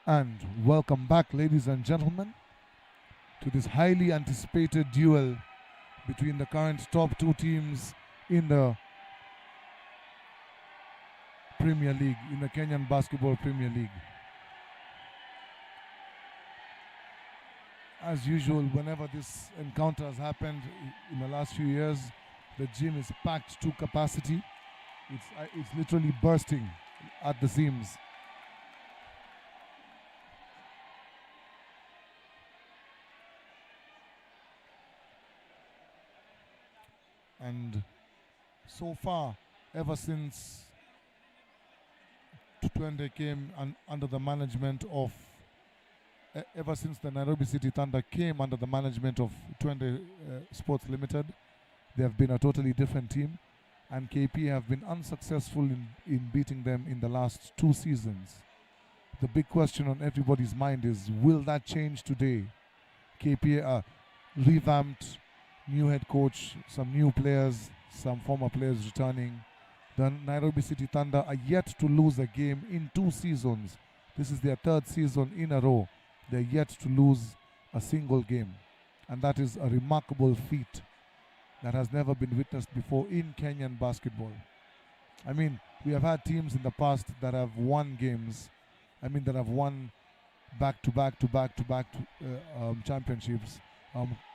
And welcome back, ladies and gentlemen, to this highly anticipated duel between the current top two teams in the Premier League, in the Kenyan Basketball Premier League. As usual, whenever this encounter has happened in the last few years, the gym is packed to capacity. It's literally bursting at the seams. And so far, ever since Twende came under the management of, ever since the Nairobi City Thunder came under the management of Twende Sports Limited, they have been a totally different team, and KPA have been unsuccessful in beating them in the last 2 seasons. The big question on everybody's mind is, will that change today? KPA are revamped, new head coach, some new players, some former players returning. The Nairobi City Thunder are yet to lose a game in 2 seasons. This is their 3rd season in a row. They're yet to lose a single game. And that is a remarkable feat that has never been witnessed before in Kenyan basketball. I mean, we have had teams in the past that have won games. That have won back-to-back championships.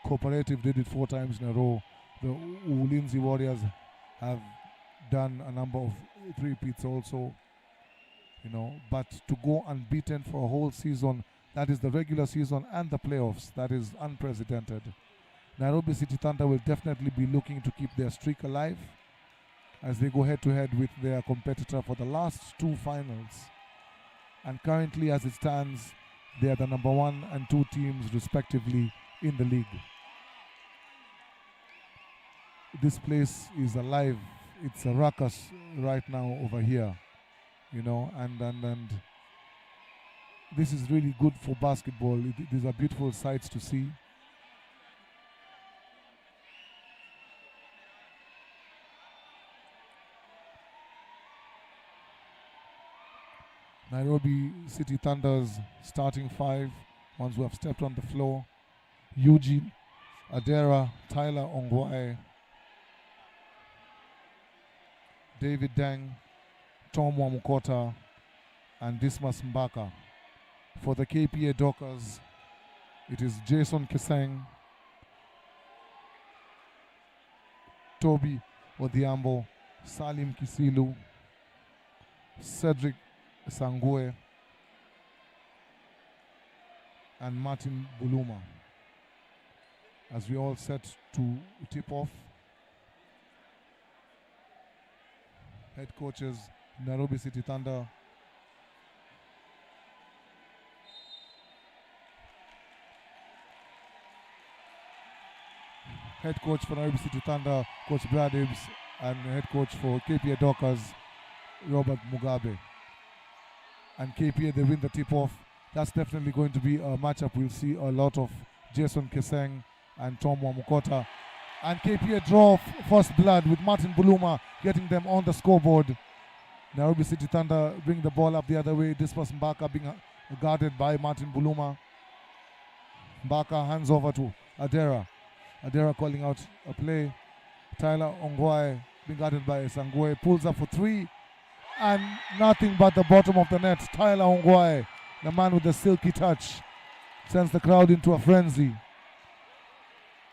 Cooperative did it 4 times in a row. The Ulinzi Warriors have done a number of repeats also, but to go unbeaten for a whole season, that is the regular season and the playoffs, that is unprecedented. Nairobi City Thunder will definitely be looking to keep their streak alive as they go head-to-head with their competitor for the last 2 finals. And currently, as it stands, they are the number 1 and 2 teams respectively in the league. This place is alive. It's a ruckus right now over here, and this is really good for basketball. These are beautiful sights to see. Nairobi City Thunder's starting 5, ones who have stepped on the floor: Eugene Adera, Tyler Ongwae, David Deng, Tom Wamukota, and Dismas Mbaka. For the KPA Dockers, it is Jason Keseng, Toby Odhiambo, Salim Kisilu, Cedric Sangue, and Martin Buluma. As we all set to tip off, head coaches Nairobi City Thunder, head coach for Nairobi City Thunder, Coach Brad Hibbs, and head coach for KPA Dockers, Robert Mugabe. And KPA, they win the tip-off. That's definitely going to be a matchup. We'll see a lot of Jason Keseng and Tom Wamukota. And KPA draw first blood with Martin Buluma getting them on the scoreboard. Nairobi City Thunder bring the ball up the other way. Dispas Mbaka being guarded by Martin Buluma. Mbaka hands over to Adera. Adera calling out a play. Tyler Ongwae being guarded by Sangue. Pulls up for 3. And nothing but the bottom of the net. Tyler Ongwae, the man with the silky touch, sends the crowd into a frenzy.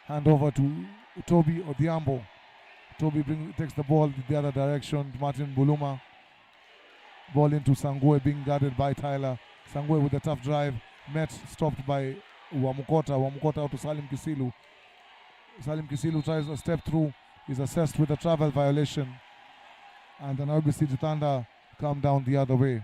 Hand over to Toby Odhiambo. Toby takes the ball the other direction. Martin Buluma. Ball into Sangue, being guarded by Tyler. Sangue with a tough drive. Met stopped by Wamukota. Wamukota out to Salim Kisilu. Salim Kisilu tries a step through. Is assessed with a travel violation. And the Nairobi City Thunder come down the other way.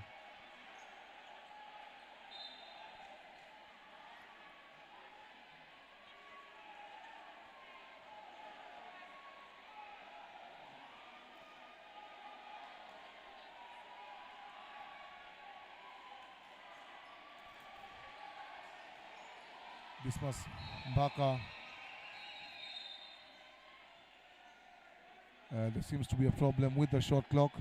Dismas Mbaka. There seems to be a problem with the shot clock.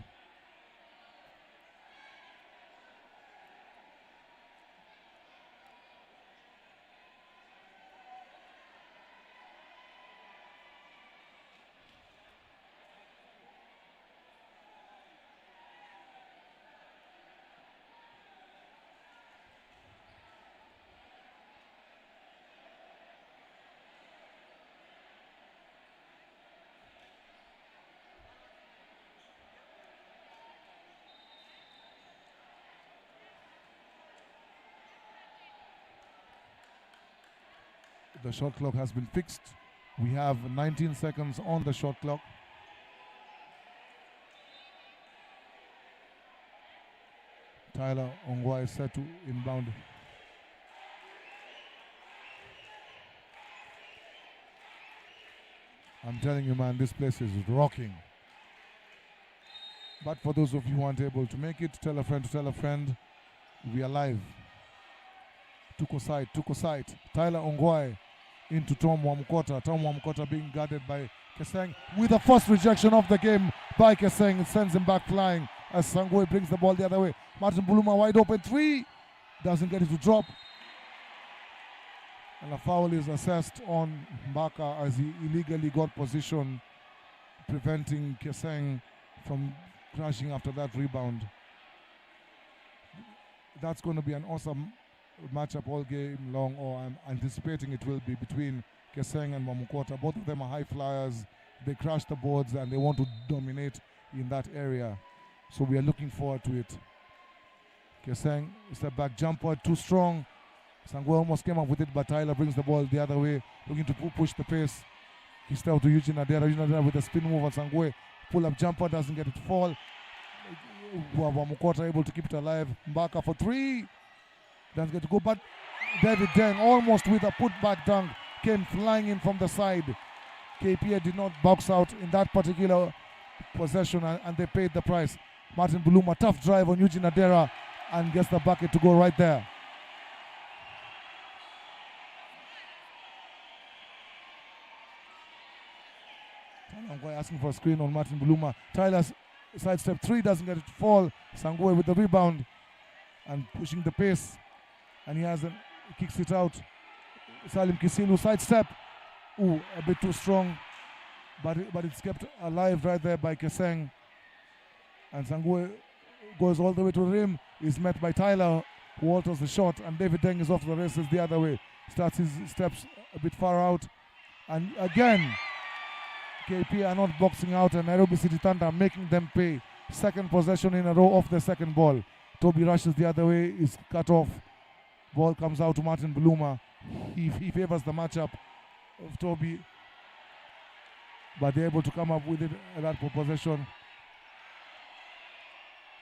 The shot clock has been fixed. We have 19 seconds on the shot clock. Tyler Ongwae is set to inbound. I'm telling you, man, this place is rocking. But for those of you who aren't able to make it, tell a friend to tell a friend. We are live. Tuko side. Tyler Ongwae into Tom Wamukota. Tom Wamukota being guarded by Keseng with the first rejection of the game by Keseng. It sends him back flying as Sangwe brings the ball the other way. Martin Buluma wide open three. Doesn't get it to drop. And a foul is assessed on Mbaka as he illegally got position, preventing Keseng from crashing after that rebound. That's going to be an awesome matchup all game long, or I'm anticipating it will be, between Keseng and Wamukota. Both of them are high flyers. They crash the boards and they want to dominate in that area. So we are looking forward to it. Keseng, step back jumper, too strong. Sangwe almost came up with it, but Tyler brings the ball the other way, looking to push the pace. He stepped to Eugene Adera. Eugene Adera with a spin move on Sangwe. Pull-up jumper, doesn't get it to fall. Wamukota able to keep it alive. Mbaka for three. Doesn't get to go, but David Deng almost with a put-back dunk came flying in from the side. KPA did not box out in that particular possession, and they paid the price. Martin Buluma, tough drive on Eugene Adera, and gets the bucket to go right there. Tyler asking for a screen on Martin Buluma. Tyler's sidestep three, doesn't get it to fall. Sangwe with the rebound and pushing the pace. And he kicks it out. Salim Kisilu sidestep. Ooh, a bit too strong. But it's kept alive right there by Keseng. And Sangwe goes all the way to the rim. Is met by Tyler, who alters the shot. And David Deng is off to the races the other way. Starts his steps a bit far out. And again, KP are not boxing out, and Nairobi City Thunder making them pay. Second possession in a row of the second ball. Toby rushes the other way, is cut off. Ball comes out to Martin Buluma. He favors the matchup of Toby, but they're able to come up with it at that possession.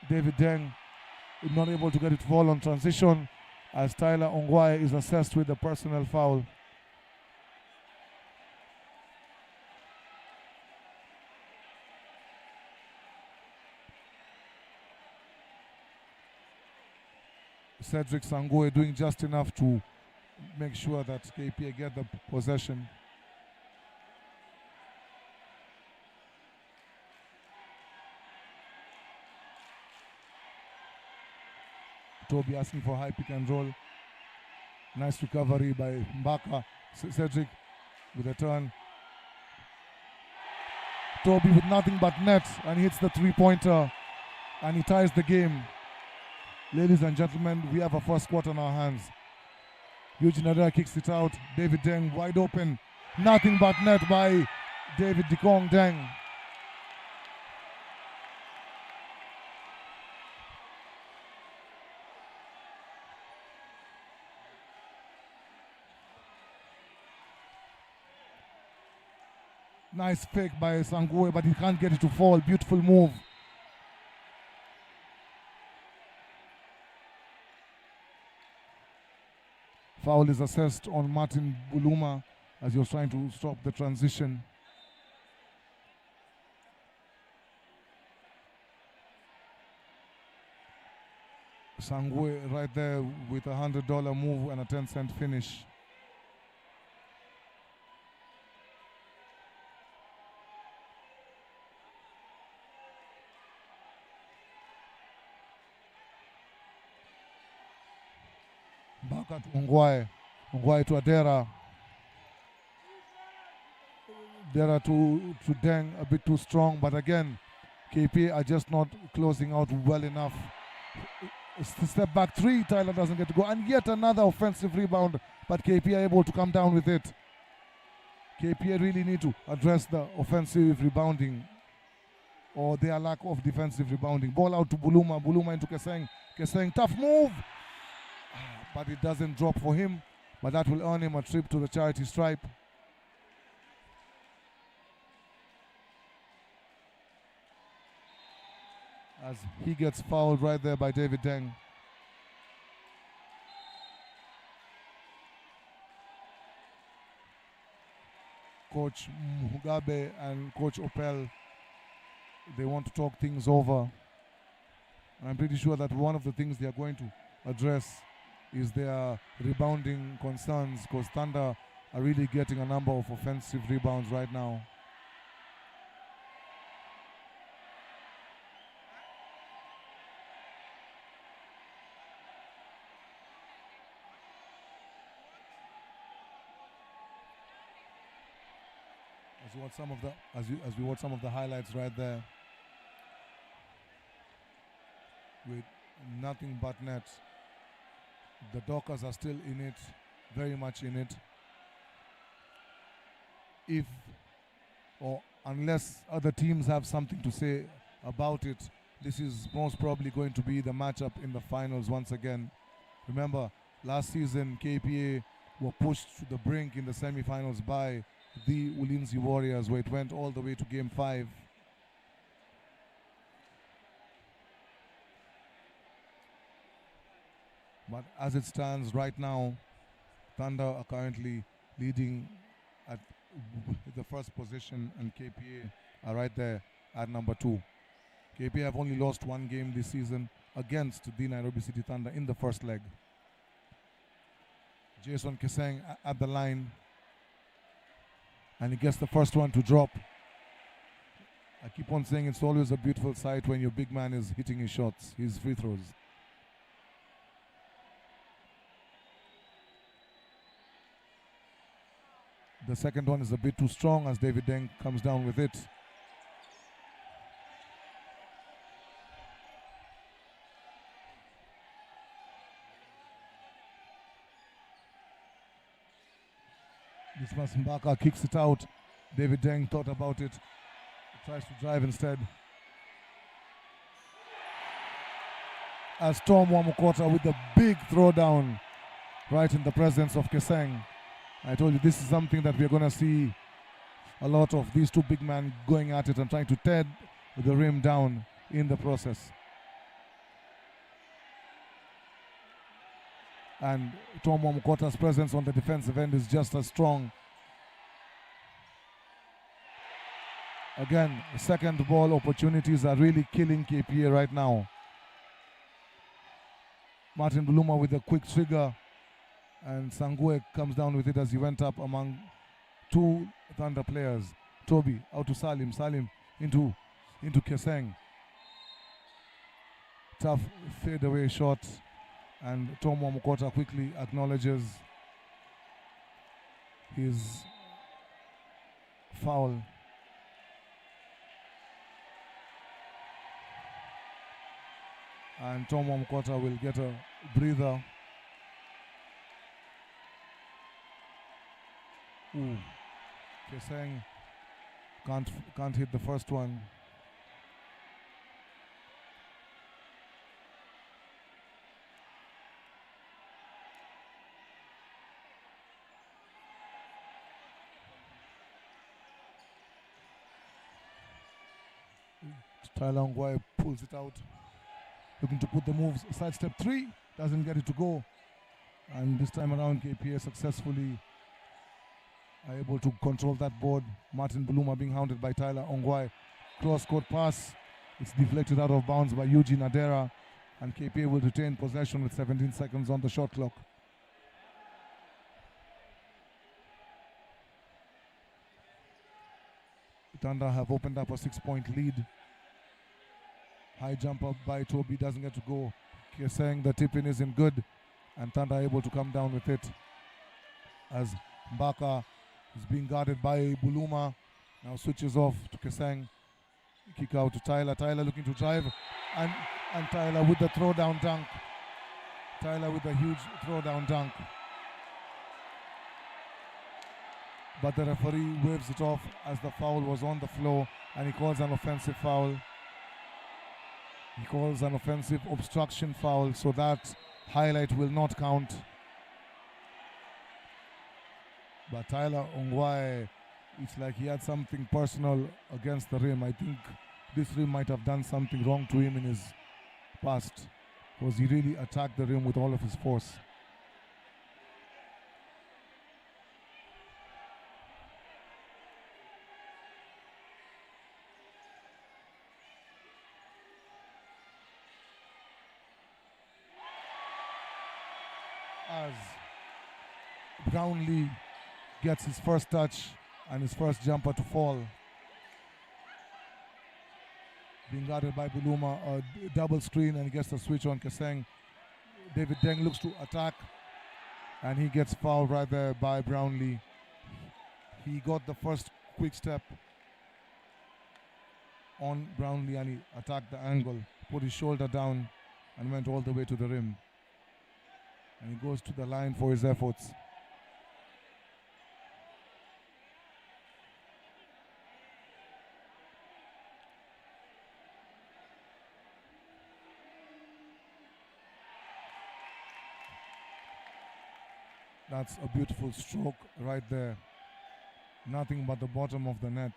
David Deng is not able to get it to fall on transition as Tyler Ongwae is assessed with a personal foul. Cedric Sangwe doing just enough to make sure that KPA get the possession. Toby asking for high pick and roll. Nice recovery by Mbaka. Cedric with a turn. Toby with nothing but net, and he hits the three-pointer, and he ties the game. Ladies and gentlemen, we have a first quarter in our hands. Eugene Adera kicks it out. David Deng wide open. Nothing but net by David Dikong Deng. Nice fake by Sangwe, but he can't get it to fall. Beautiful move. Foul is assessed on Martin Buluma as he was trying to stop the transition. Sangwe right there with a $100 move and a 10-cent finish. Back at Ongwae to Adera. Adera to Deng, a bit too strong, but again, KPA are just not closing out well enough. Step back three, Tyler doesn't get to go, and yet another offensive rebound, but KPA are able to come down with it. KPA really need to address the offensive rebounding or their lack of defensive rebounding. Ball out to Buluma into Keseng. Keseng, tough move, but it doesn't drop for him. but that will earn him a trip to the charity stripe. As he gets fouled right there by David Deng. Coach Mugabe and Coach Opel, they want to talk things over. I'm pretty sure that one of the things they are going to address is their rebounding concerns, because Thunder are really getting a number of offensive rebounds right now. As we watch some of the highlights right there, with nothing but net. The Dockers are still in it, very much in it. If or unless other teams have something to say about it, this is most probably going to be the matchup in the finals once again. Remember, last season KPA were pushed to the brink in the semi-finals by the Ulinzi Warriors, where it went all the way to Game 5. But as it stands right now, Thunder are currently leading at the first position, and KPA are right there at number 2. KPA have only lost one game this season against the Nairobi City Thunder in the first leg. Jason Keseng at the line, and he gets the first one to drop. I keep on saying it's always a beautiful sight when your big man is hitting his shots, his free throws. The second one is a bit too strong as David Deng comes down with it. This was Mbaka, kicks it out. David Deng thought about it. He tries to drive instead. As Tom Wamukota with the big throwdown right in the presence of Keseng. I told you this is something that we're going to see a lot of, these two big men going at it and trying to tear the rim down in the process. And Tom Wamukota's presence on the defensive end is just as strong. Again, second ball opportunities are really killing KPA right now. Martin Buluma with a quick trigger, and Sangue comes down with it as he went up among two Thunder players. Toby out to Salim, Salim into Keseng. Tough fadeaway shot, and Tom Wamukota quickly acknowledges his foul. And Tom Wamukota will get a breather. Ooh, Keseng can't hit the first one. Tyler Ongwae pulls it out, looking to put the moves. Sidestep 3, doesn't get it to go. And this time around, KPA successfully are able to control that board. Martin Buluma being hounded by Tyler Ongwae. Cross-court pass. It's deflected out of bounds by Eugene Adera, and KPA will retain possession with 17 seconds on the shot clock. Thunder have opened up a 6-point lead. High jump up by Toby, doesn't get to go. Keseng, the tip-in isn't good, and Thunder are able to come down with it as Mbaka is being guarded by Buluma. Now switches off to Keseng. Kick out to Tyler. Tyler looking to drive, and Tyler with the throwdown dunk. Tyler with a huge throwdown dunk. But the referee waves it off as the foul was on the floor, and he calls an offensive foul. He calls an offensive obstruction foul, so that highlight will not count. But Tyler Ongwae, it's like he had something personal against the rim. I think this rim might have done something wrong to him in his past, because he really attacked the rim with all of his force. As Brownlee gets his first touch and his first jumper to fall, being guarded by Buluma, a double screen, and he gets the switch on Keseng. David Deng looks to attack, and he gets fouled right there by Brownlee. He got the first quick step on Brownlee, and he attacked the angle, put his shoulder down, and went all the way to the rim. And he goes to the line for his efforts. That's a beautiful stroke right there. Nothing but the bottom of the net.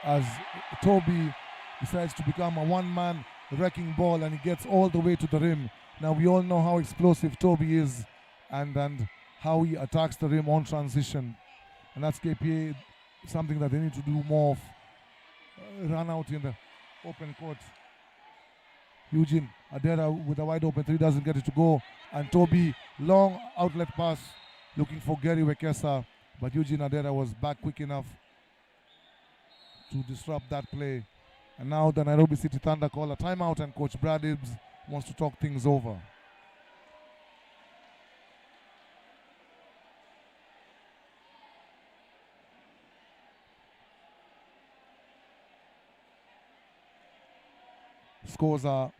As Toby decides to become a one-man wrecking ball, and he gets all the way to the rim. Now we all know how explosive Toby is, and how he attacks the rim on transition. And that's KPA, something that they need to do more of. Run out in the open court. Eugene Adera with a wide open three, doesn't get it to go. And Toby, long outlet pass, looking for Gary Wekesa. But Eugene Adera was back quick enough to disrupt that play. And now the Nairobi City Thunder call a timeout, and Coach Brad Hibbs wants to talk things over. Scores are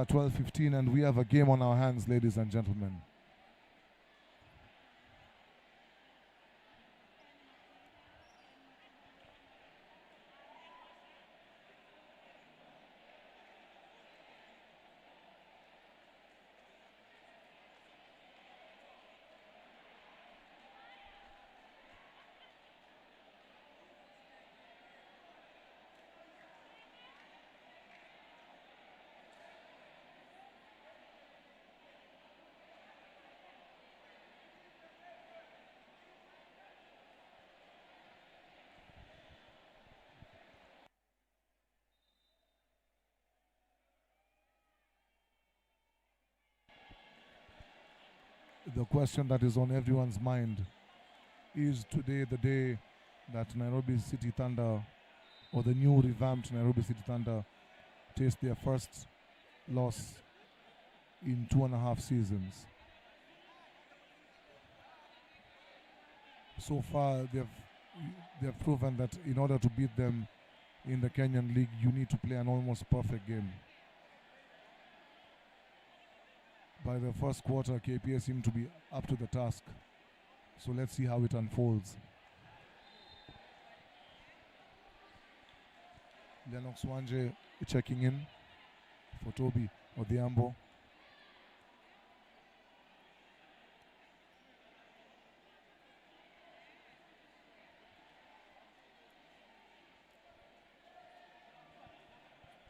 12-15, and we have a game on our hands, ladies and gentlemen. The question that is on everyone's mind, is today the day that Nairobi City Thunder, or the new revamped Nairobi City Thunder, taste their first loss in 2.5 seasons. So far, they've proven that in order to beat them in the Kenyan League, you need to play an almost perfect game. By the first quarter, KPA seemed to be up to the task. So let's see how it unfolds. Lennox Wanje checking in for Toby Odhiambo.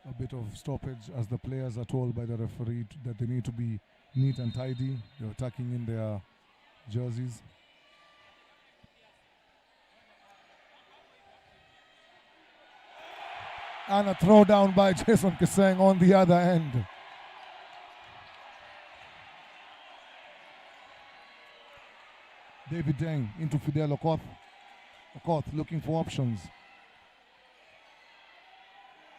A bit of stoppage as the players are told by the referee that they need to be neat and tidy. They're tucking in their jerseys. And a throwdown by Jason Keseng on the other end. David Deng into Fidel Okoth. Okoth looking for options.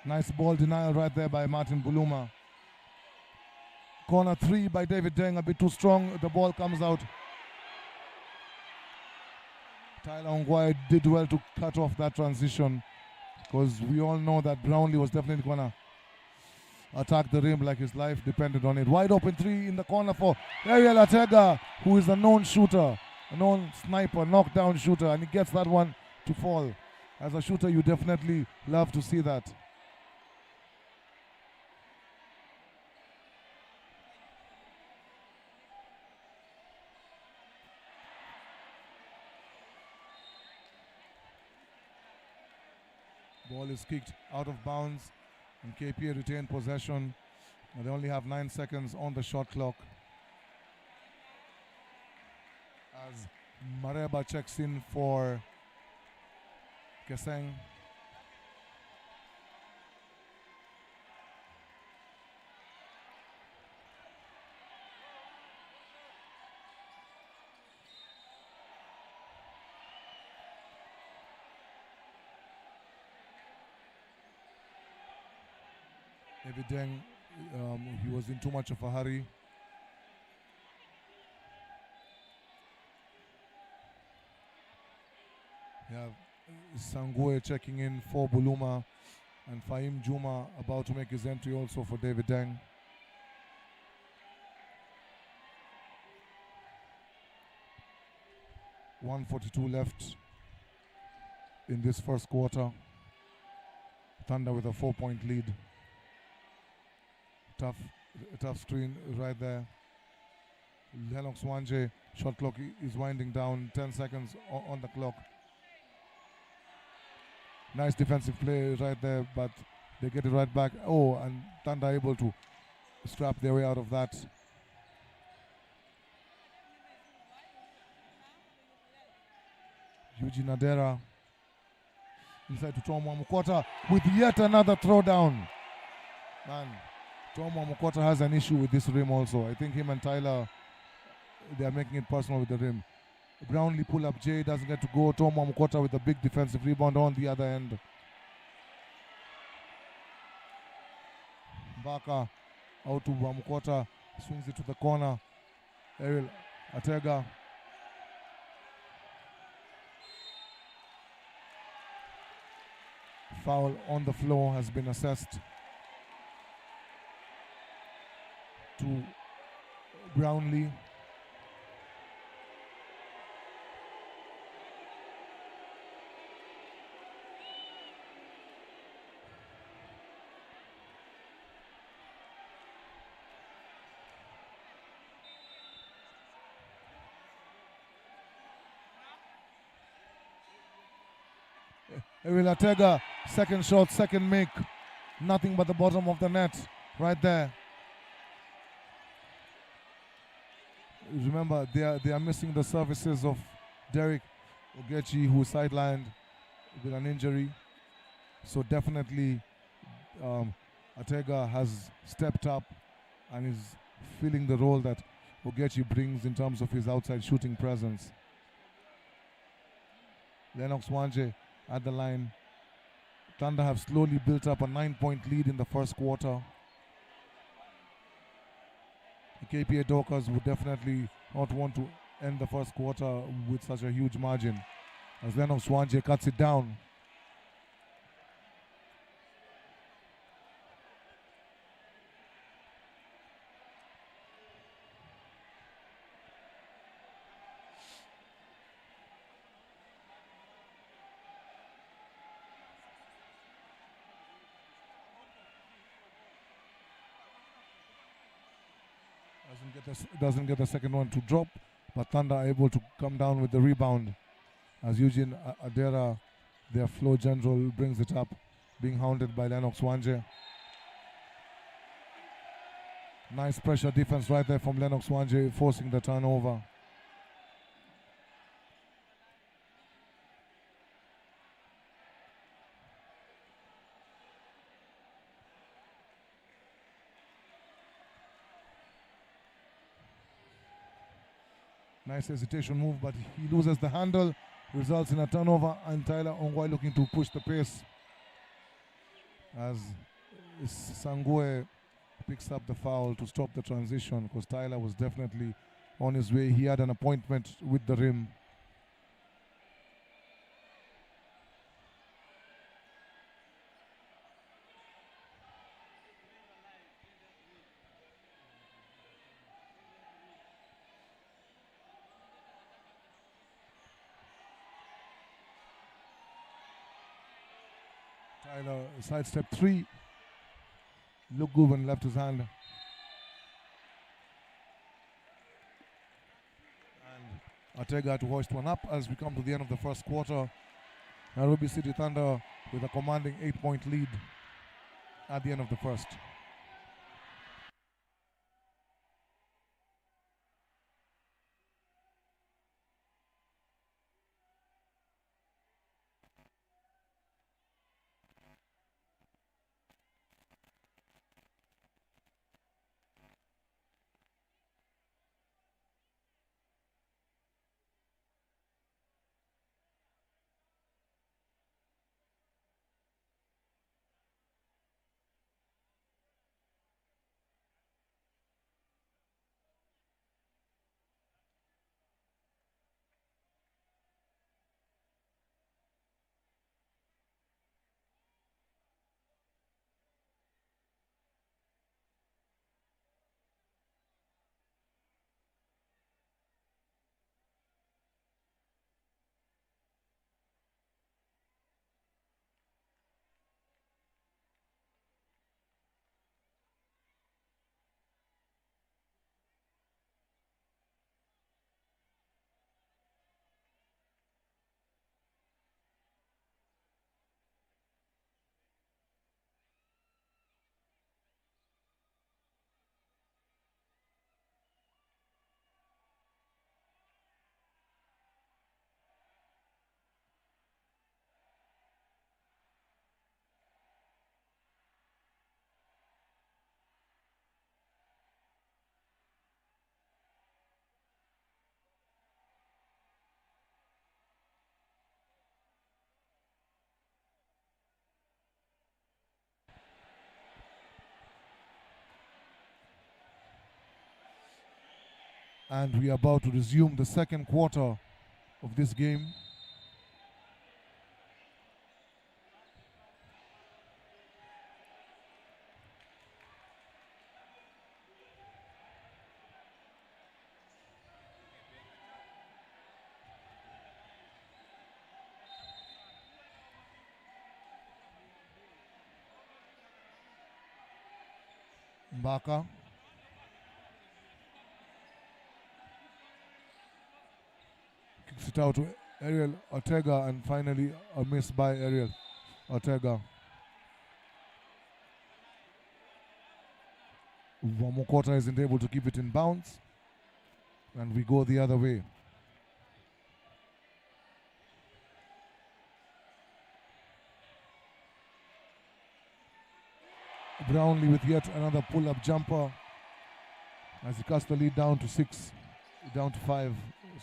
Nice ball denial right there by Martin Buluma. Corner 3 by David Deng, a bit too strong. The ball comes out. Tyler Ongwae did well to cut off that transition, because we all know that Brownlee was definitely going to attack the rim like his life depended on it. Wide open 3 in the corner for Ariel Atega, who is a known shooter, a known sniper, knockdown shooter, and he gets that one to fall. As a shooter, you definitely love to see that. Ball is kicked out of bounds, and KPA retain possession. They only have 9 seconds on the shot clock. As Mareba checks in for Keseng. Evideng, he was in too much of a hurry. We have Sangue checking in for Buluma, and Fahim Juma about to make his entry also for David Deng. .142 left in this first quarter. Thunder with a 4-point lead. Tough screen right there. Lennox Wanje, shot clock is winding down, 10 seconds on the clock. Nice defensive play right there, but they get it right back. Oh, and Thunder able to scrap their way out of that. Eugene Adera inside to Tom Wamukwata with yet another throwdown. Man, Tom Wamukwata has an issue with this rim also. I think him and Tyler, they are making it personal with the rim. Brownlee pull up, Jay doesn't get to go. Tom Wamukwata with a big defensive rebound on the other end. Mbaka out to Wamukwata, swings it to the corner. Ariel Atega. Foul on the floor has been assessed to Brownlee. Ariel Atega, second shot, second make. Nothing but the bottom of the net right there. Remember, they are missing the services of Derek Ogechi, who is sidelined with an injury. So definitely Atega has stepped up and is filling the role that Ogechi brings in terms of his outside shooting presence. Lennox Wanje at the line. Thunder have slowly built up a 9-point lead in the first quarter. The KPA Dockers would definitely not want to end the first quarter with such a huge margin, as Lennox Wanje cuts it down. Doesn't get the second one to drop, but Thunder are able to come down with the rebound as Eugene Adera, their floor general, brings it up, being hounded by Lennox Wanje. Nice pressure defense right there from Lennox Wanje, forcing the turnover. Nice hesitation move, but he loses the handle, results in a turnover, and Tyler Ongwai looking to push the pace as Sangue picks up the foul to stop the transition, because Tyler was definitely on his way. He had an appointment with the rim. Tyler sidestep 3. Luke Guben left his hand. And Ortega to hoist one up as we come to the end of the first quarter. Nairobi City Thunder with a commanding 8-point lead at the end of the first. And we are about to resume the second quarter of this game. Mbaka. Kicks it out to Ariel Ortega, and finally a miss by Ariel Ortega. Wamukota isn't able to keep it in bounds, and we go the other way. Brownlee with yet another pull-up jumper as he cuts the lead down to 6, down to 5,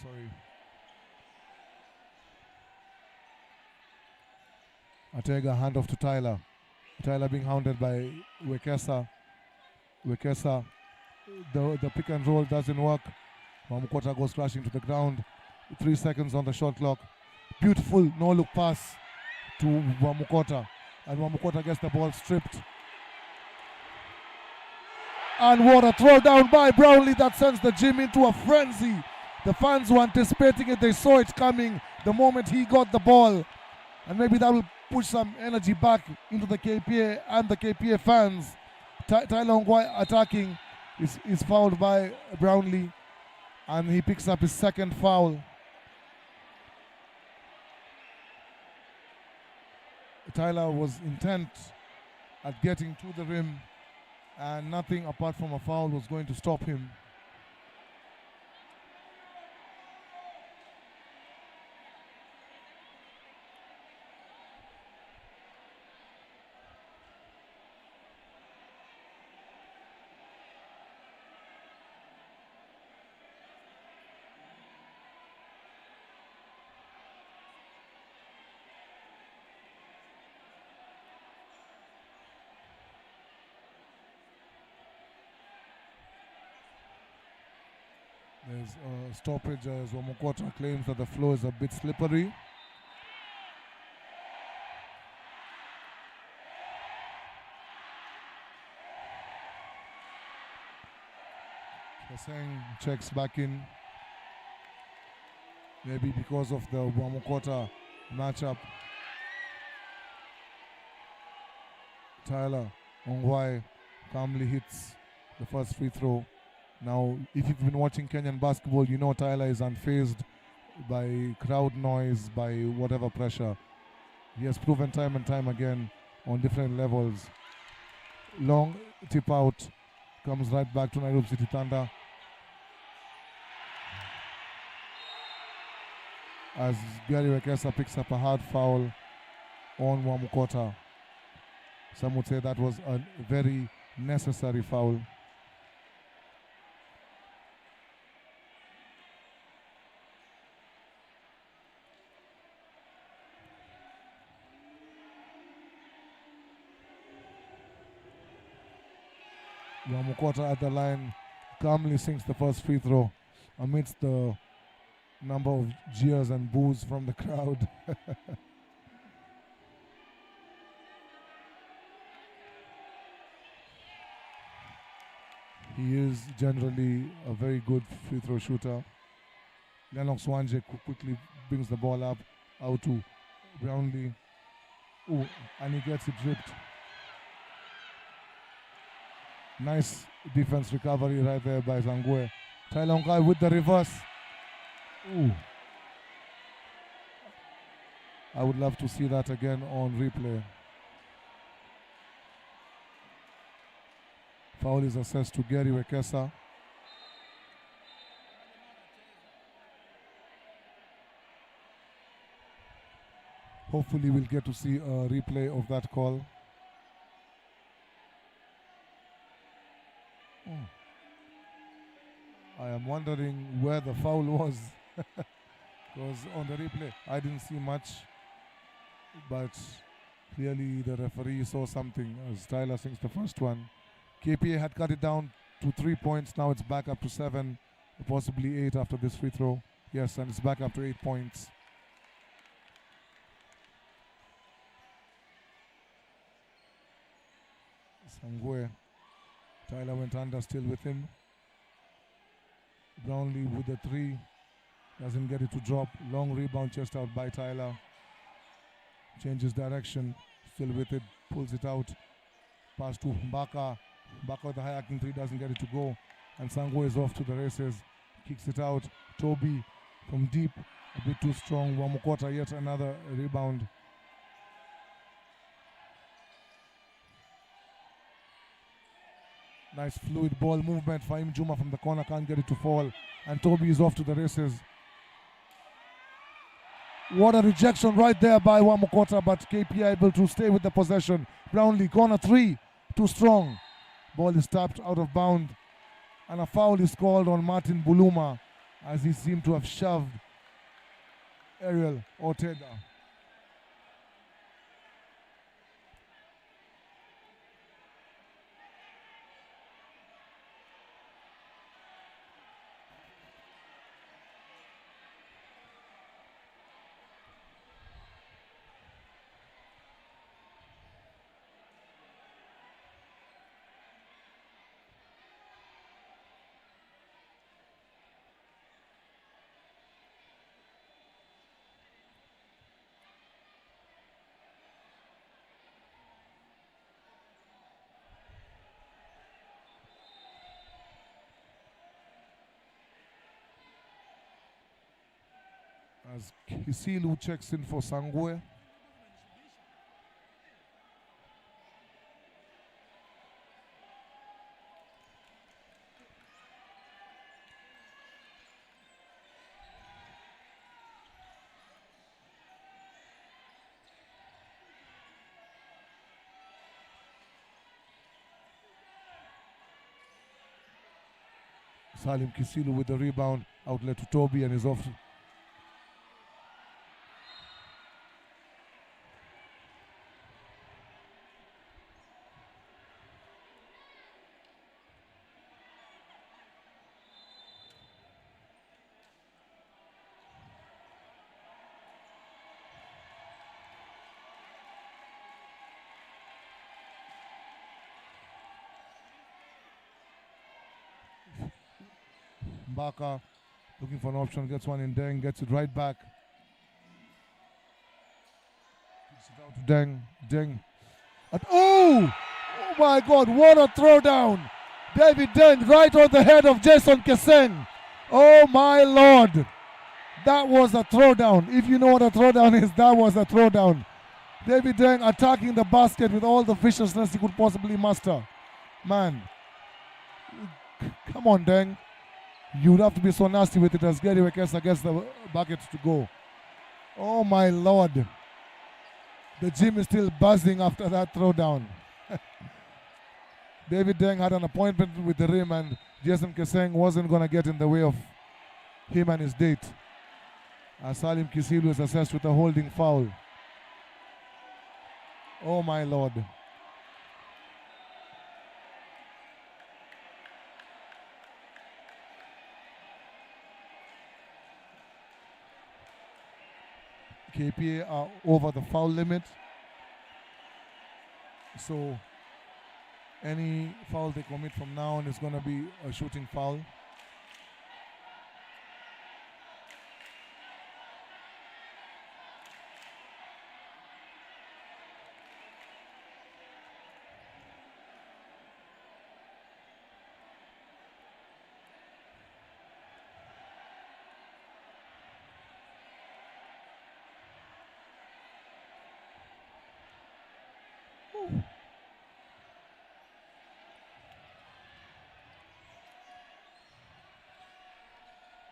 sorry. Ortega handoff to Tyler. Tyler being hounded by Wekesa. Wekesa, the pick and roll doesn't work. Wamukota goes crashing to the ground. 3 seconds on the shot clock. Beautiful no-look pass to Wamukota, and Wamukota gets the ball stripped. And what a throw down by Brownlee that sends the gym into a frenzy. The fans were anticipating it, they saw it coming the moment he got the ball. And maybe that will push some energy back into the KPA and the KPA fans. Tyler Ongwai attacking is fouled by Brownlee, and he picks up his second foul. Tyler was intent at getting to the rim, and nothing apart from a foul was going to stop him. There's a stoppage as Wamukota claims that the floor is a bit slippery. Hussein checks back in. Maybe because of the Wamukota matchup. Tyler Ongwae calmly hits the first free throw. Now, if you've been watching Kenyan basketball, you know Tyler is unfazed by crowd noise, by whatever pressure. He has proven time and time again on different levels. Long tip out, comes right back to Nairobi City Thunder. As Gary Wekesa picks up a hard foul on Wamukota. Some would say that was a very necessary foul. Wamukota at the line calmly sinks the first free throw amidst the number of jeers and boos from the crowd. He is generally a very good free throw shooter. Lennox Wanje quickly brings the ball up out to Brownlee. Ooh, and he gets it ripped. Nice defense recovery right there by Zangwe. Tyler Ongwae with the reverse. Ooh. I would love to see that again on replay. Foul is assessed to Gary Wekesa. Hopefully we'll get to see a replay of that call. I am wondering where the foul was. Because on the replay I didn't see much, but clearly the referee saw something as Tyler sinks the first one. KPA had cut it down to 3 points. Now it's back up to 7, possibly 8 after this free throw. Yes, and it's back up to 8 points. Sangwe. Tyler went under, still with him. Brownlee with the 3. Doesn't get it to drop. Long rebound, chest out by Tyler. Changes direction. Still with it. Pulls it out. Pass to Mbaka. Mbaka with the high-arcing 3. Doesn't get it to go. And Sangwe is off to the races. Kicks it out. Toby from deep. A bit too strong. Wamukota yet another rebound. Nice fluid ball movement. Fahim Juma from the corner can't get it to fall. And Toby is off to the races. What a rejection right there by Wamukota, but KPA able to stay with the possession. Brownlee, corner 3, too strong. Ball is tapped out of bound. And a foul is called on Martin Buluma as he seemed to have shoved Ariel Ortega. As Kisilu checks in for Sangwe. Salim Kisilu with the rebound, outlet to Toby, and is off. Mbaka looking for an option, gets one in Deng, gets it right back. Kicks it out to Deng. Deng Oh my God, what a throwdown. David Deng right on the head of Jason Keseng. Oh my Lord. That was a throwdown. If you know what a throwdown is, that was a throwdown. David Deng attacking the basket with all the viciousness he could possibly muster. Man, come on, Deng. You'd have to be so nasty with it as Gary Wekesa gets the bucket to go. Oh my Lord. The gym is still buzzing after that throwdown. David Deng had an appointment with the rim and Jason Keseng wasn't going to get in the way of him and his date. As Salim Kisilu is assessed with a holding foul. Oh my Lord. KPA are over the foul limit. So any foul they commit from now on is going to be a shooting foul.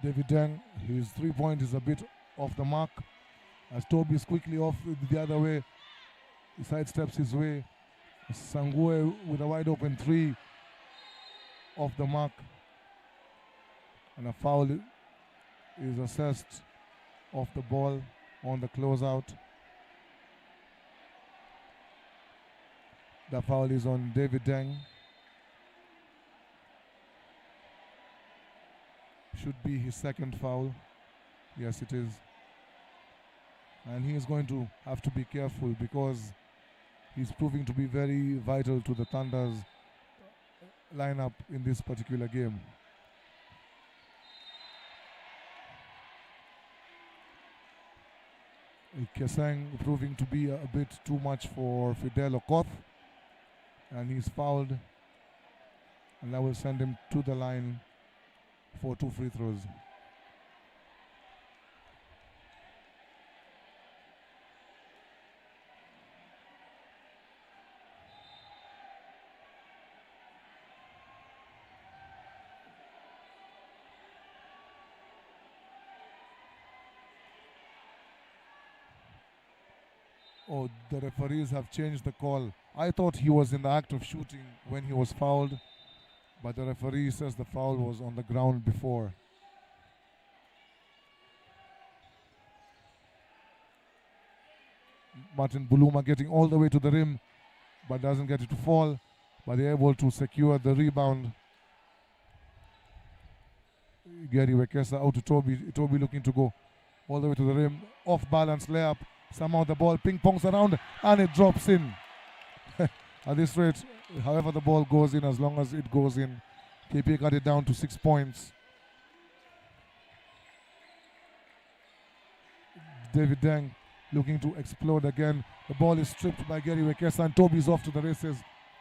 David Deng, his 3-point is a bit off the mark. As Toby is quickly off the other way, he sidesteps his way. Sangue with a wide open 3 off the mark. And a foul is assessed off the ball on the closeout. The foul is on David Deng. Should be his second foul. Yes, it is. And he is going to have to be careful because he's proving to be very vital to the Thunder's lineup in this particular game. Keseng proving to be a bit too much for Fidel Okoth. And he's fouled. And that will send him to the line for 2 free throws. Oh, the referees have changed the call. I thought he was in the act of shooting when he was fouled, but the referee says the foul was on the ground before. Martin Buluma getting all the way to the rim, but doesn't get it to fall, but they're able to secure the rebound. Gary Wekesa out to Toby. Toby looking to go all the way to the rim. Off balance layup. Somehow the ball ping-pongs around and it drops in. At this rate, however the ball goes in, as long as it goes in, KPA got it down to 6 points. David Deng looking to explode again. The ball is stripped by Gary Wekesa and Toby's off to the races.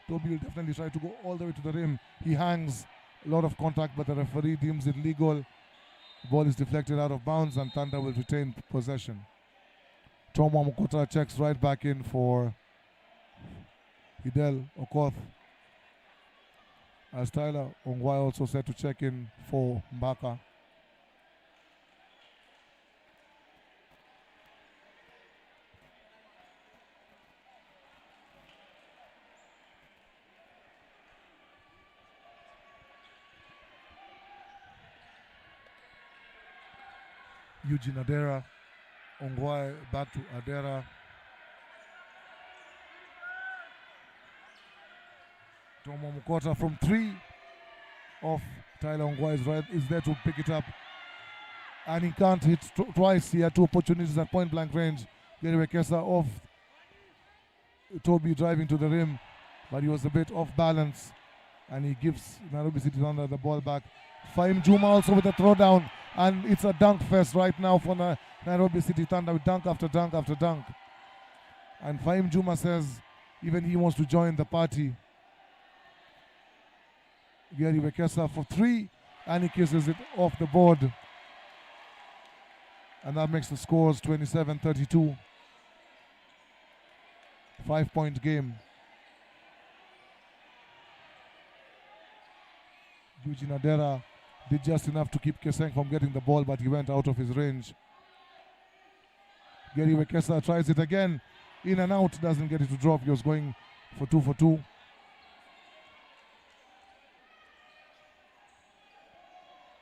Toby will definitely try to go all the way to the rim. He hangs, a lot of contact, but the referee deems it legal. The ball is deflected out of bounds and Thunder will retain possession. Tomo Mukota checks right back in for Fidel Okoth. As Tyler Ongwai also set to check in for Mbaka. Eugene Adera. Ongwai back to Adera. Tomo Mukota from 3 off. Tyler Ongwai is there to pick it up. And he can't hit twice. He had 2 opportunities at point blank range. Gary Wekesa off. Toby driving to the rim, but he was a bit off balance. And he gives Nairobi City Thunder the ball back. Fahim Juma also with a throwdown. And it's a dunk fest right now for Nairobi City Thunder with dunk after dunk after dunk. And Fahim Juma says Even he wants to join the party. Gary Wekesa for 3, and he kisses it off the board. And that makes the scores 27-32. 5-point game. Eugene Adera did just enough to keep Keseng from getting the ball, but he went out of his range. Gary Wekesa tries it again. In and out, doesn't get it to drop. He was going for 2 for 2.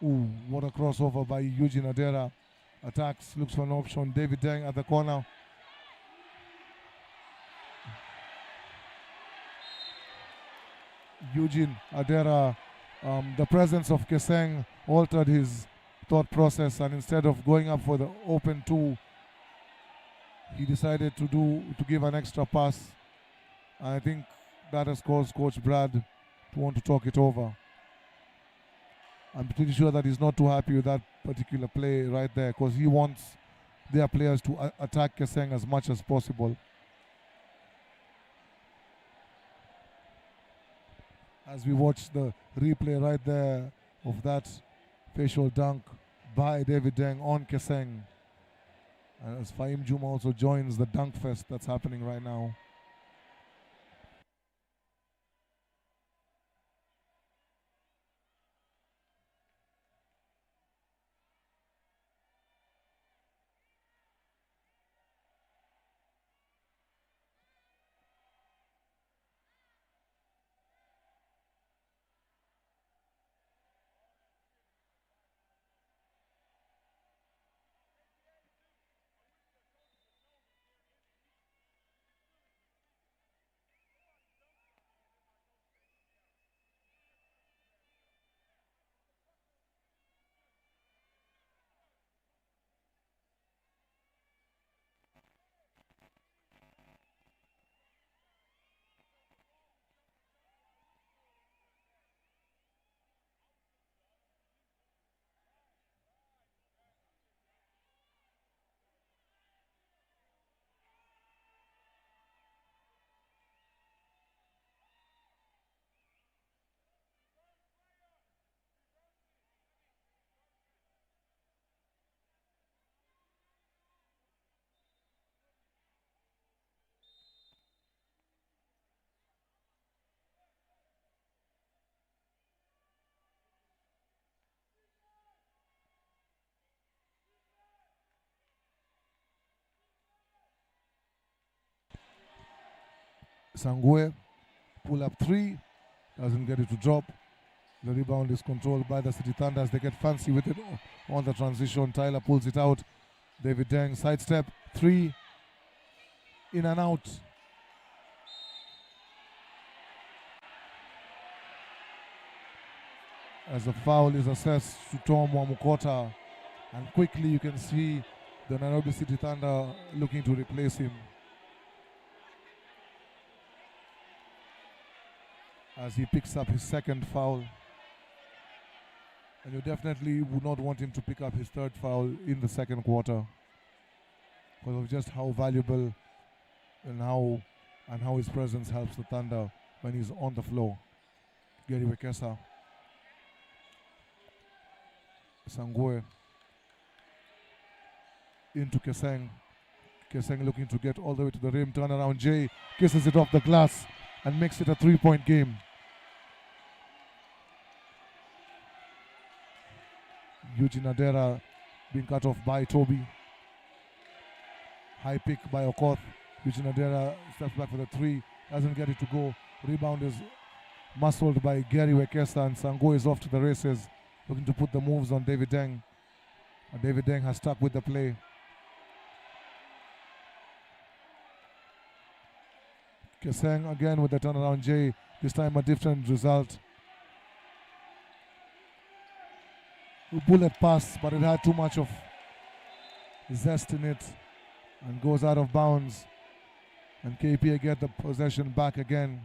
Ooh, what a crossover by Eugene Adera. Attacks, looks for an option. David Deng at the corner. Eugene Adera, the presence of Keseng altered his thought process, and instead of going up for the open 2, he decided to give an extra pass. I think that has caused Coach Brad to want to talk it over. I'm pretty sure that he's not too happy with that particular play right there, because he wants their players to attack Keseng as much as possible. As we watch the replay right there of that facial dunk by David Deng on Keseng. And as Fahim Juma also joins the dunk fest that's happening right now. Sangue, pull up 3, doesn't get it to drop. The rebound is controlled by the City Thunder as they get fancy with it on the transition. Tyler pulls it out. David Deng, sidestep, 3, in and out. As a foul is assessed to Tom Wamukota, and quickly you can see the Nairobi City Thunder looking to replace him. As he picks up his second foul. And you definitely would not want him to pick up his third foul in the second quarter, because of just how valuable and how his presence helps the Thunder when he's on the floor. Gary Wekesa. Sangue into Keseng. Keseng looking to get all the way to the rim. Turn around Jay, kisses it off the glass and makes it a 3-point game. Eugene Adera being cut off by Toby. High pick by Okoth. Eugene Adera steps back for the 3. Doesn't get it to go. Rebound is muscled by Gary Wekesa, and Sango is off to the races, looking to put the moves on David Deng. And David Deng has stuck with the play. Keseng again with the turnaround J. This time a different result. A bullet pass, but it had too much of zest in it and goes out of bounds. And KPA get the possession back again.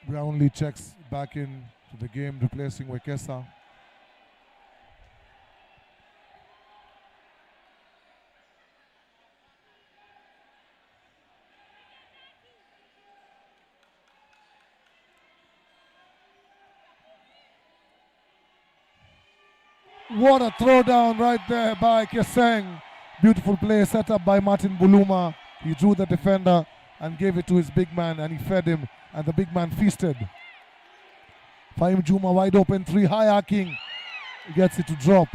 Brownlee checks back in to the game, replacing Wekesa. What a throwdown right there by Keseng. Beautiful play set up by Martin Buluma. He drew the defender and gave it to his big man, and he fed him, and the big man feasted. Fahim Juma wide open, three high arcing. Gets it to drop.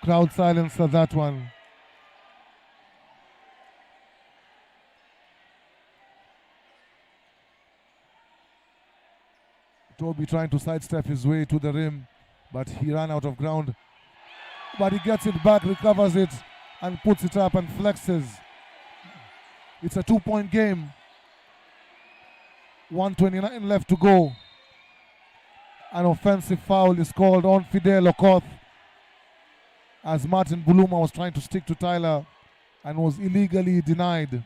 Crowd silence for that one. Toby trying to sidestep his way to the rim, but he ran out of ground. But he gets it back, recovers it, and puts it up and flexes. It's a 2-point game. 1:29 left to go. An offensive foul is called on Fidel Okoth as Martin Buluma was trying to stick to Tyler and was illegally denied.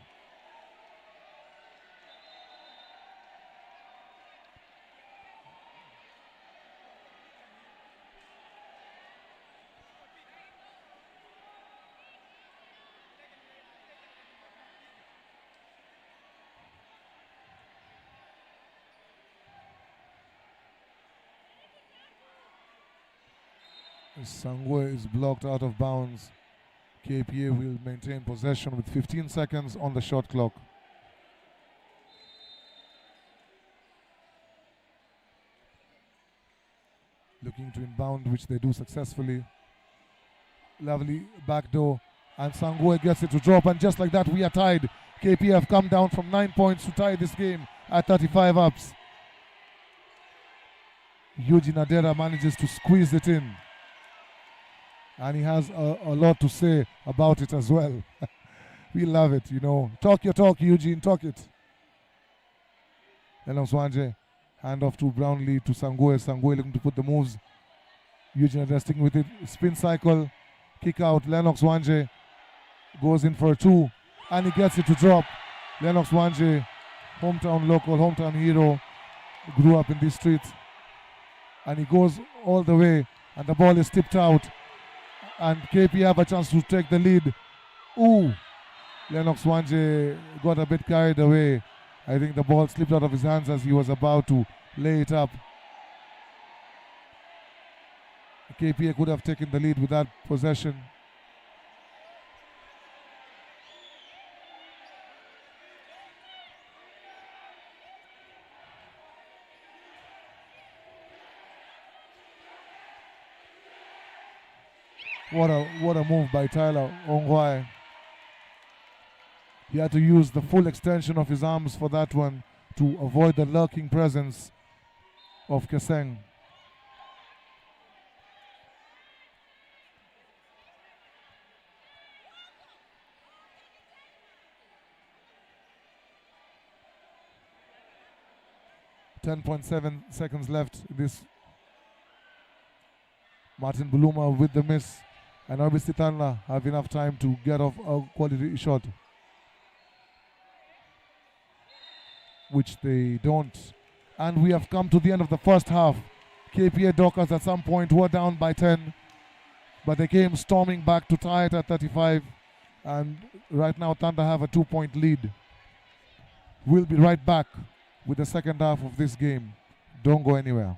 Sangwe is blocked out of bounds. KPA will maintain possession with 15 seconds on the shot clock. Looking to inbound, which they do successfully. Lovely backdoor, and Sangwe gets it to drop, and just like that we are tied. KPA have come down from 9 points to tie this game at 35 ups. Eugene Adera manages to squeeze it in. And he has a lot to say about it as well. We love it, you know. Talk your talk, Eugene, talk it. Lennox Wanje, hand off to Brownlee to Sangwe. Sangwe looking to put the moves. Eugene adjusting with it. Spin cycle, kick out. Lennox Wanje goes in for a two, and he gets it to drop. Lennox Wanje, hometown local, hometown hero, grew up in these streets. And he goes all the way, and the ball is tipped out. And KP have a chance to take the lead. Ooh, Lennox Wanje got a bit carried away. I think the ball slipped out of his hands as he was about to lay it up. KPA could have taken the lead with that possession. What a move by Tyler Ongwae. He had to use the full extension of his arms for that one to avoid the lurking presence of Keseng. .7 seconds left. This Martin Buluma with the miss, and Nairobi City Thunder have enough time to get off a quality shot, which they don't. And we have come to the end of the first half. KPA Dockers at some point were down by 10, but they came storming back to tie it at 35, and right now Thunder have a 2-point lead. We'll be right back with the second half of this game. Don't go anywhere.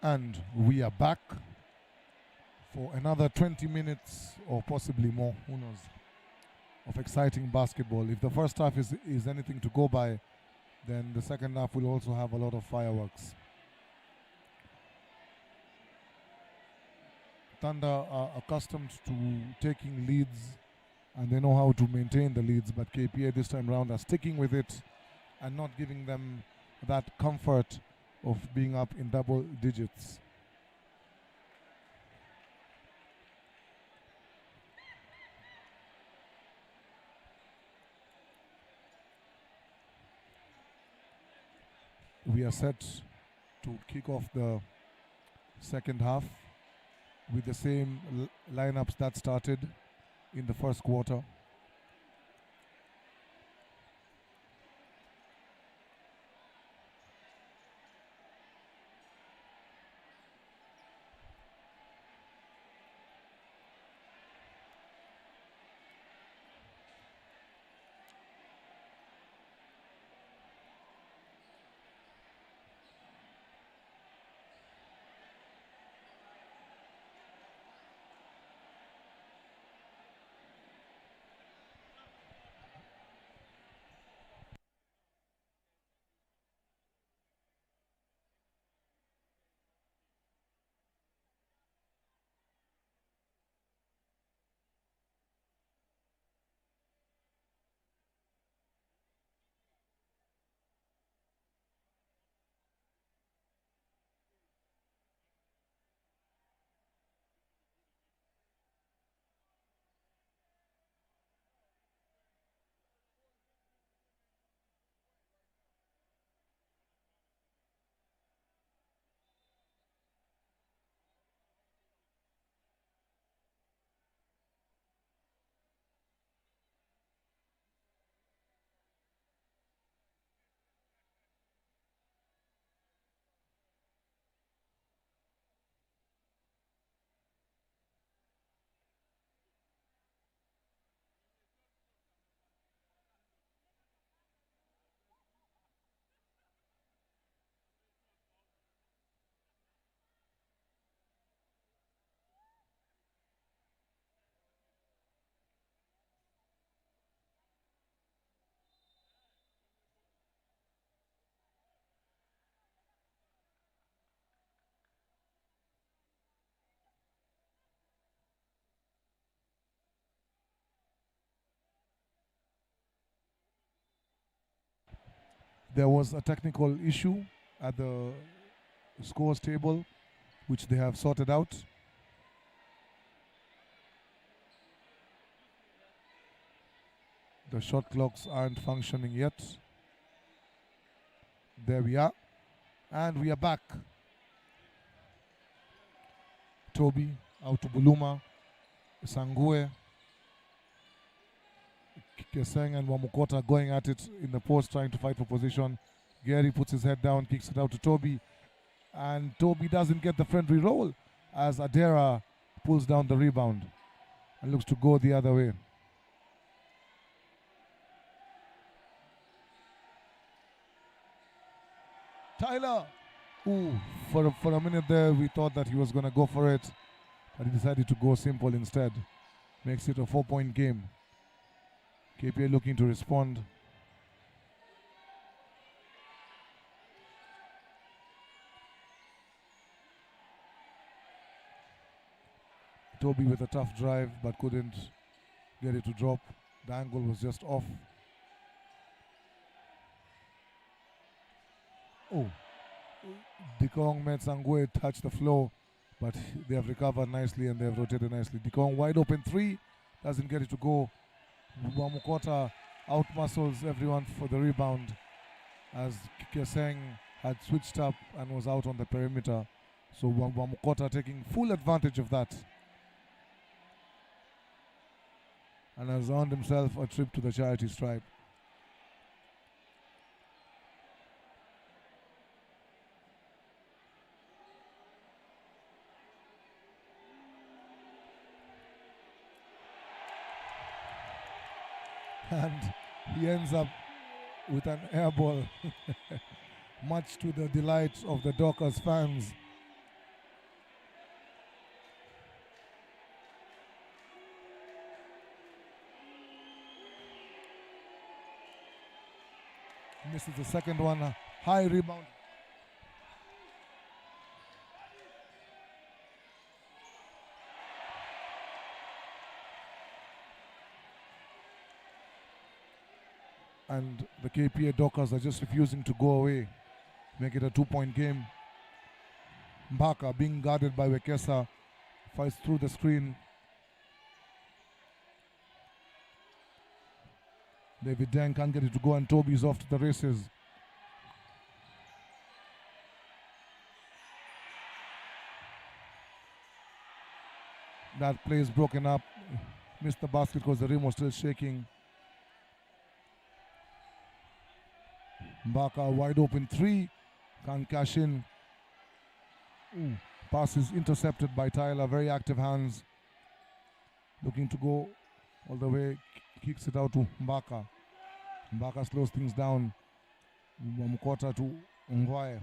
And we are back for another 20 minutes or possibly more, who knows, of exciting basketball. If the first half is anything to go by, then the second half will also have a lot of fireworks. Thunder are accustomed to taking leads and they know how to maintain the leads, but KPA this time around are sticking with it and not giving them that comfort of being up in double digits. We are set to kick off the second half with the same lineups that started in the first quarter. There was a technical issue at the scores table, which they have sorted out. The shot clocks aren't functioning yet. There we are. And we are back. Toby out to Buluma, Sangue, Keseng and Wamukota going at it in the post, trying to fight for position. Gary puts his head down, kicks it out to Toby, and Toby doesn't get the friendly roll as Adera pulls down the rebound and looks to go the other way. Tyler! Ooh, for a minute there we thought that he was going to go for it, but he decided to go simple instead. Makes it a 4-point game. KPA looking to respond. Toby with a tough drive but couldn't get it to drop. The angle was just off. Oh, Dikong made Sangue touch the floor, but they have recovered nicely and they have rotated nicely. Dikong wide open three, doesn't get it to go. Wamukota outmuscles everyone for the rebound as Keseng had switched up and was out on the perimeter. So Wamukota taking full advantage of that and has earned himself a trip to the charity stripe. And he ends up with an air ball, much to the delight of the Dockers fans. Misses the second one. High rebound. And the KPA Dockers are just refusing to go away. Make it a 2-point game. Mbaka being guarded by Wekesa. Fights through the screen. David Deng can't get it to go, and Toby's off to the races. That play is broken up. Missed the basket because the rim was still shaking. Mbaka wide open three. Can't cash in. Ooh. Pass is intercepted by Tyler. Very active hands. Looking to go all the way. Kicks it out to Mbaka. Mbaka slows things down. Mukota to Ongwae.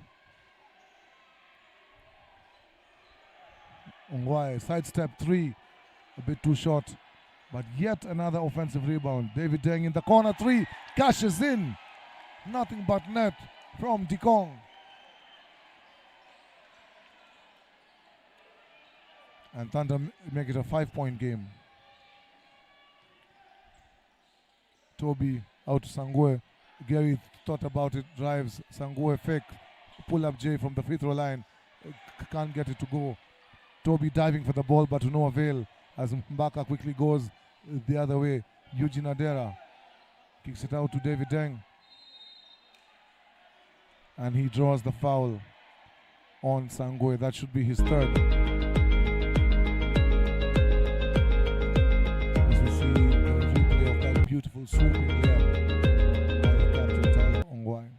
Ongwae, sidestep three. A bit too short. But yet another offensive rebound. David Deng in the corner three. Cashes in. Nothing but net from Dikong. And Thunder make it a 5-point game. Toby out to Sangue. Gary thought about it, drives. Sangue fake. Pull up J from the free throw line. Can't get it to go. Toby diving for the ball, but to no avail as Mbaka quickly goes the other way. Eugene Adera kicks it out to David Deng. And he draws the foul on Sangue. That should be his third. As we see the replay of that beautiful swooping layup by the captain Tyler Ongwae.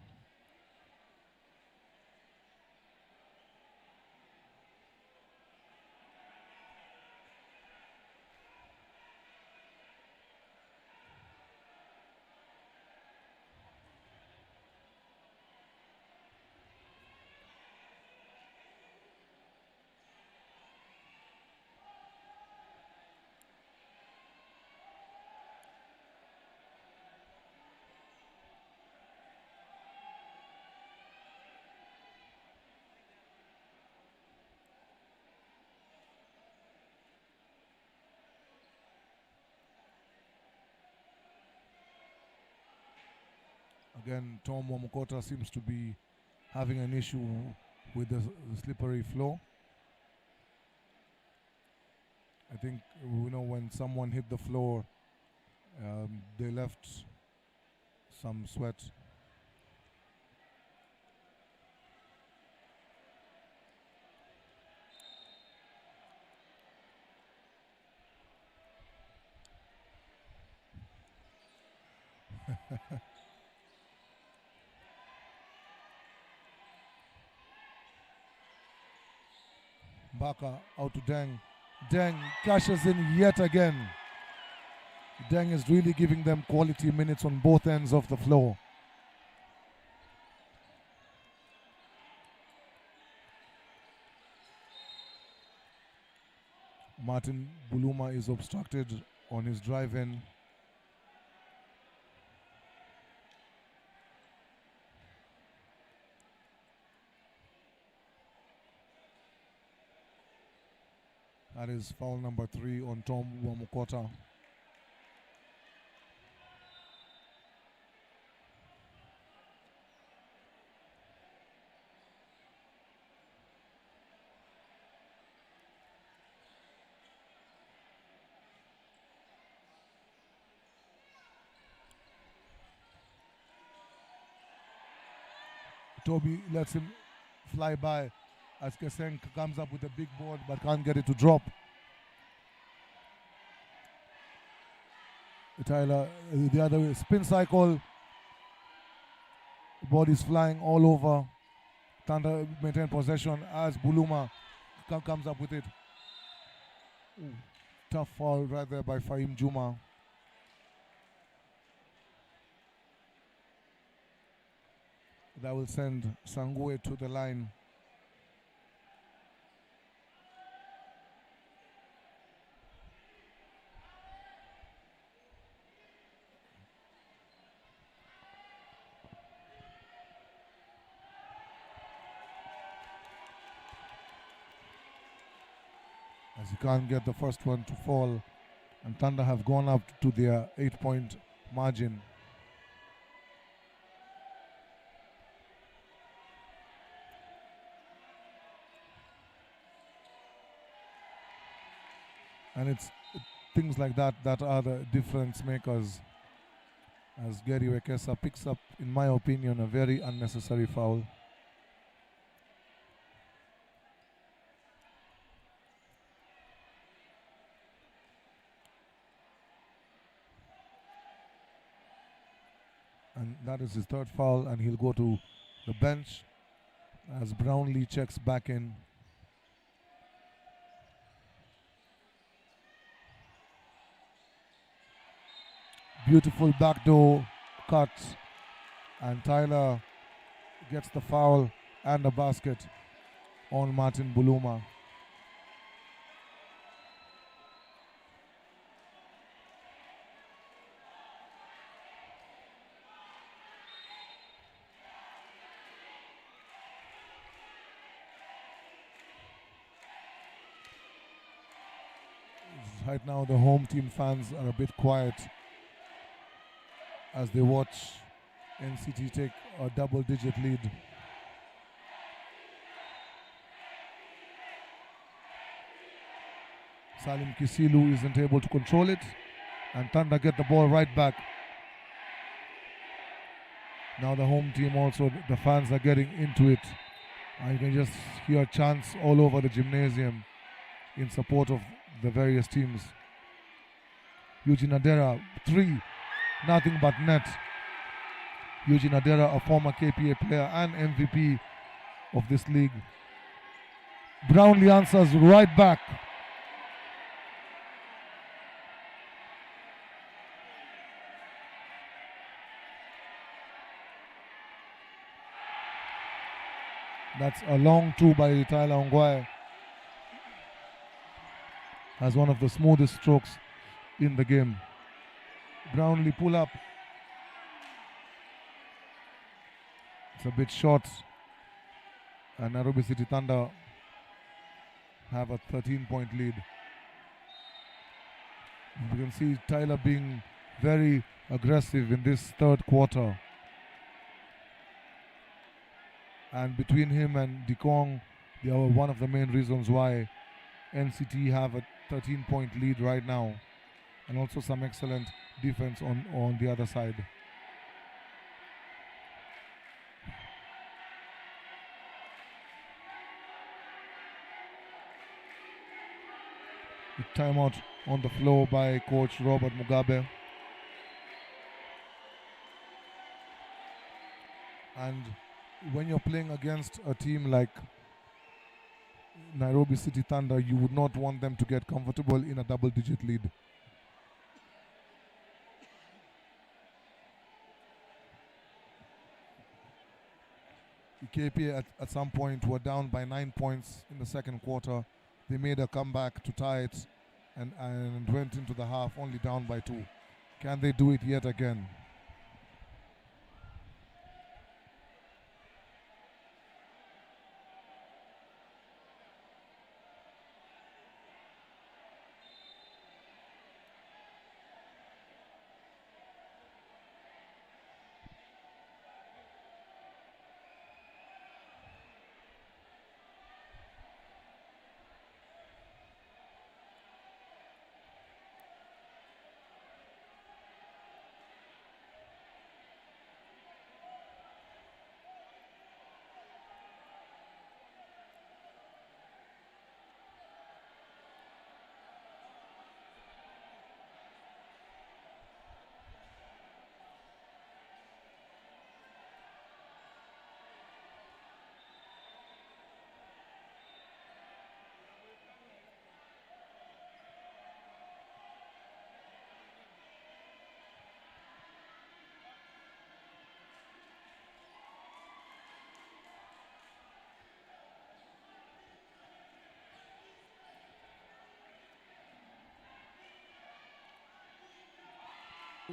Again, Tom Wamukota seems to be having an issue with the slippery floor. I think, when someone hit the floor, they left some sweat. Mbaka out to Deng. Deng cashes in yet again. Deng is really giving them quality minutes on both ends of the floor. Martin Buluma is obstructed on his drive in. That is foul number 3 on Tom Wamukota. Toby lets him fly by as Keseng comes up with a big board but can't get it to drop. Tyler, the other way, spin cycle. Body's flying all over. Thunder maintain possession as Buluma comes up with it. Ooh, tough foul right there by Fahim Juma. That will send Sangue to the line. as he can't get the first one to fall, and Thunder have gone up to their 8-point margin. And it's things like that that are the difference makers, as Gary Wekesa picks up, in my opinion, a very unnecessary foul. And that is his third foul, and he'll go to the bench as Brownlee checks back in. Beautiful backdoor cut, and Tyler gets the foul and a basket on Martin Buluma. Right now the home team fans are a bit quiet as they watch NCT take a double-digit lead. Salim Kisilu isn't able to control it, and Thunder get the ball right back. Now the home team also, the fans are getting into it. And you can just hear chants all over the gymnasium in support of the various teams. Eugene Adera, 3, nothing but net. Eugene Adera, a former KPA player and MVP of this league. Brownlee answers right back. That's a long 2 by Tyler Ongwae. Has one of the smoothest strokes in the game. Brownlee pull up. It's a bit short. And Nairobi City Thunder have a 13-point lead. You can see Tyler being very aggressive in this third quarter. And between him and Dikong, they are one of the main reasons why NCT have a 13-point lead right now. And also some excellent defense on the other side. The timeout on the floor by coach Robert Mugabe. And when you're playing against a team like Nairobi City Thunder, you would not want them to get comfortable in a double-digit lead. KPA at some point were down by 9 points in the second quarter. They made a comeback to tie it and went into the half only down by 2. Can they do it yet again?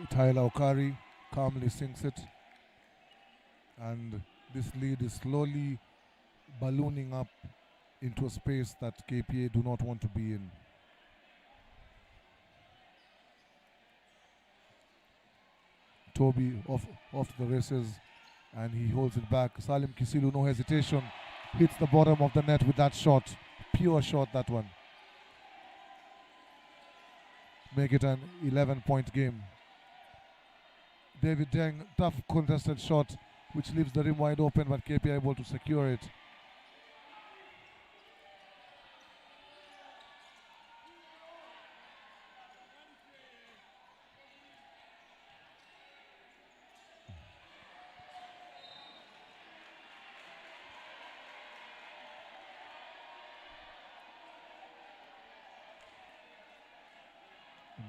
Tyler Okari calmly sinks it, and this lead is slowly ballooning up into a space that KPA do not want to be in. Toby off to the races, and he holds it back. Salim Kisilu, no hesitation, hits the bottom of the net with that shot. Pure shot, that one. Make it an 11-point game. David Deng, tough contested shot, which leaves the rim wide open, but KPA able to secure it.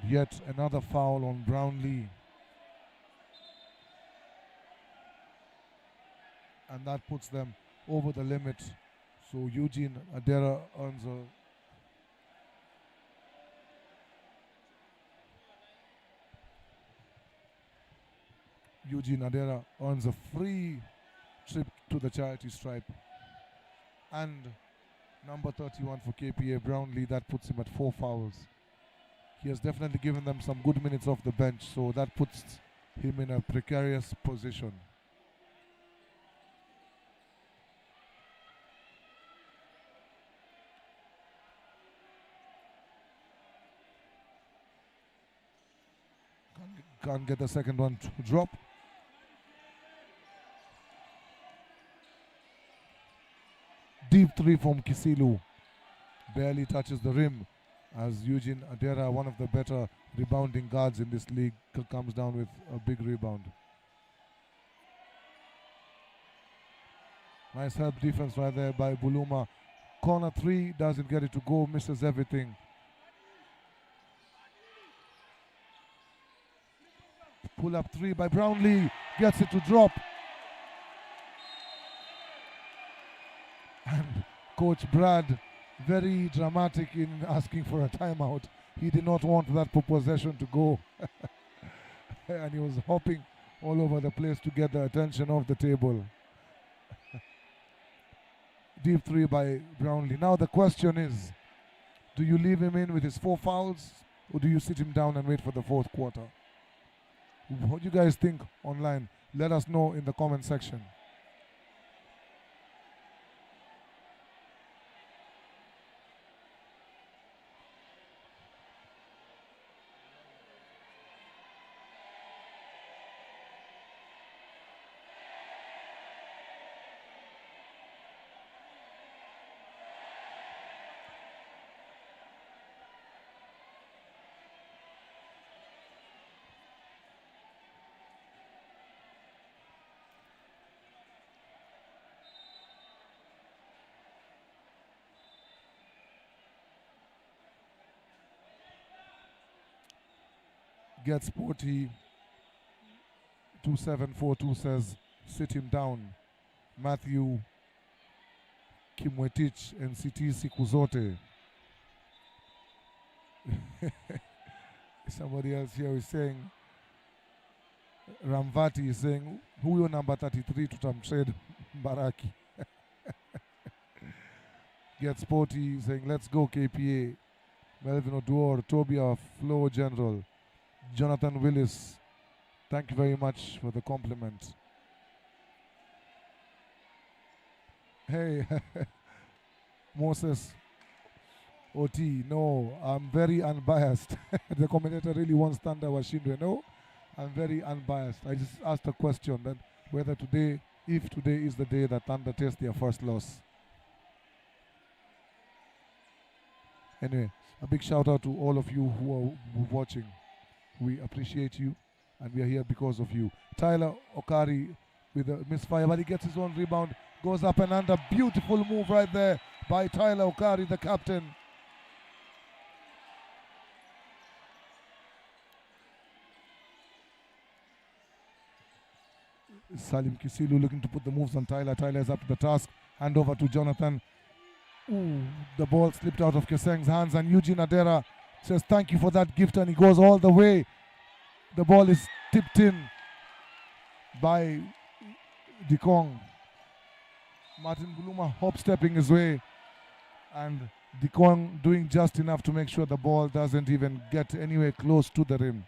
Yet another foul on Brownlee. And that puts them over the limit. So Eugene Adera earns a free trip to the charity stripe. And number 31 for KPA, Brownlee, that puts him at 4 fouls. He has definitely given them some good minutes off the bench, so that puts him in a precarious position. Can't get the second one to drop. Deep three from Kisilu. Barely touches the rim as Eugene Adera, one of the better rebounding guards in this league, comes down with a big rebound. Nice help defense right there by Buluma. Corner three, doesn't get it to go, misses everything. Pull up three by Brownlee, gets it to drop. And Coach Brad, very dramatic in asking for a timeout. He did not want that possession to go. And he was hopping all over the place to get the attention of the table. Deep three by Brownlee. Now the question is, do you leave him in with his 4 fouls, or do you sit him down and wait for the fourth quarter? What do you guys think online? Let us know in the comment section. Get Sporty 2742 says sit him down. Matthew Kimwetich NCT siku zote. Somebody else here is saying, Ramvati is saying, huyo number 33 tutamtrade Baraki. Get Sporty saying, let's go KPA. Melvin Oduor, Tobia, Flo General. Jonathan Willis, thank you very much for the compliment. Hey, Moses OT, no, I'm very unbiased. The commentator really wants Thunder washindwe. No, I'm very unbiased. I just asked a question that whether today, if today is the day that Thunder taste their first loss. Anyway, a big shout out to all of you who are watching. We appreciate you, and we are here because of you. Tyler Okari with a misfire, but he gets his own rebound, goes up and under. Beautiful move right there by Tyler Okari, the captain. Salim Kisilu looking to put the moves on Tyler. Tyler is up to the task. Hand over to Jonathan. Ooh, the ball slipped out of Keseng's hands, and Eugene Adera says thank you for that gift, and he goes all the way. The ball is tipped in by Dikong. Martin Buluma hop-stepping his way, and Dikong doing just enough to make sure the ball doesn't even get anywhere close to the rim.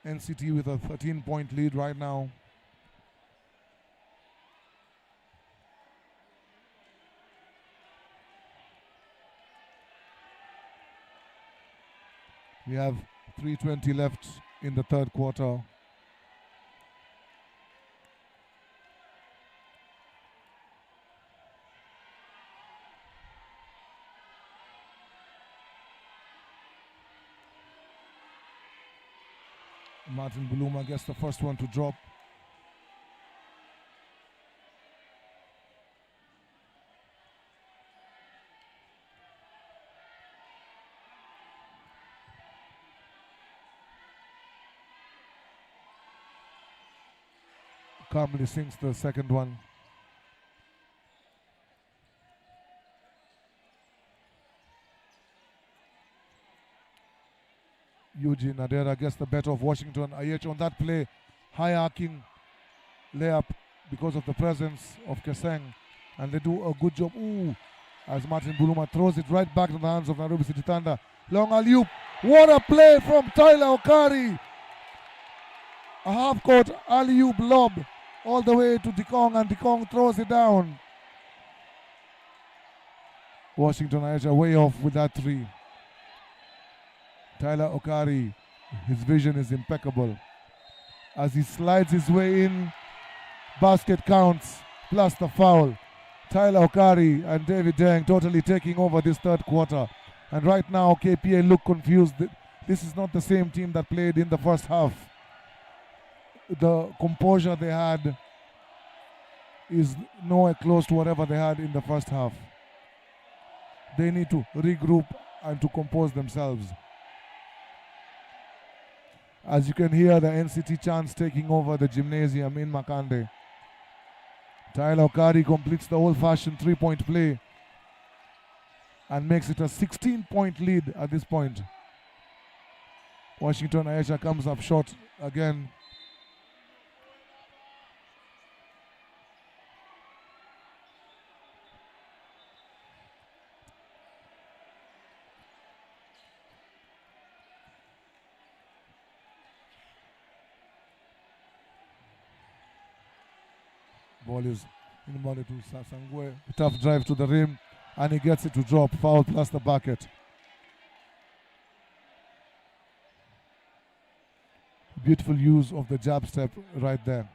NCT with a 13-point lead right now. We have 3:20 left in the third quarter. Martin Buluma gets the first one to drop. Calmly sinks the second one. Eugene Adera gets the better of Washington. Ayech on that play, high arcing layup because of the presence of Keseng, and they do a good job. Ooh, as Martin Buluma throws it right back to the hands of Nairobi City Thunder. Long alley-oop. What a play from Tyler Okari. A half-court alley-oop lob all the way to Dikong, and Dikong throws it down. Washington Ayech way off with that three. Tyler Okari, his vision is impeccable. As he slides his way in, basket counts, plus the foul. Tyler Okari and David Deng totally taking over this third quarter. And right now, KPA look confused. This is not the same team that played in the first half. The composure they had is nowhere close to whatever they had in the first half. They need to regroup and to compose themselves. As you can hear the NCT chants taking over the gymnasium in Makande. Tyler Okari completes the old-fashioned three-point play and makes it a 16-point lead at this point. Washington Ayesha comes up short again. Ball is in money to Sasangwe. Tough drive to the rim, and he gets it to drop. Foul plus the bucket. Beautiful use of the jab step right there.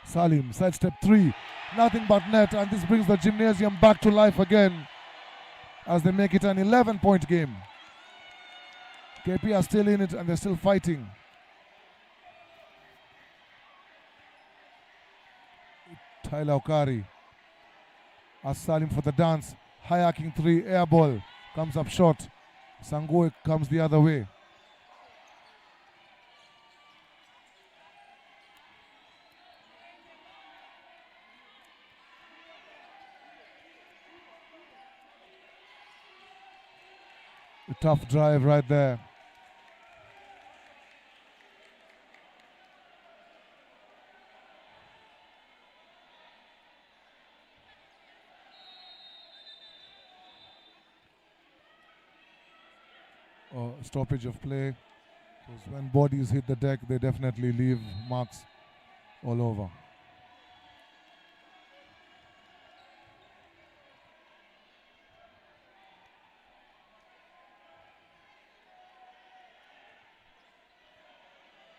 Salim, sidestep three, nothing but net, and this brings the gymnasium back to life again as they make it an 11-point game. KP are still in it and they're still fighting. Tyler Okari as Salim for the dance, high arcing three, air ball, comes up short. Sangoe comes the other way. A tough drive right there. Stoppage of play, because when bodies hit the deck, they definitely leave marks all over.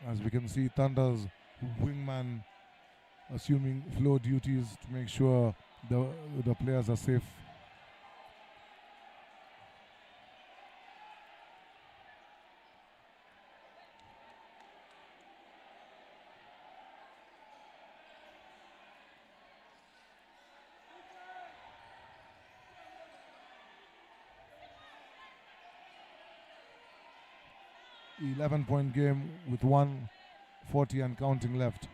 As we can see, Thunder's wingman assuming floor duties to make sure the players are safe. 11-point game with 1:40 and counting left.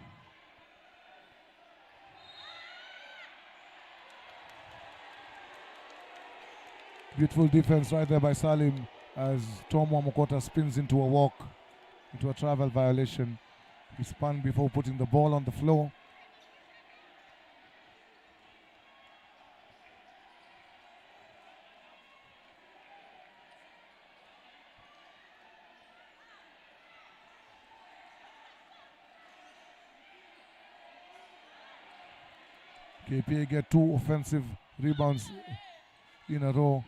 Beautiful defense right there by Salim as Tomo Mokota spins into a walk, into a travel violation. He spun before putting the ball on the floor. KPA get 2 offensive rebounds in a row.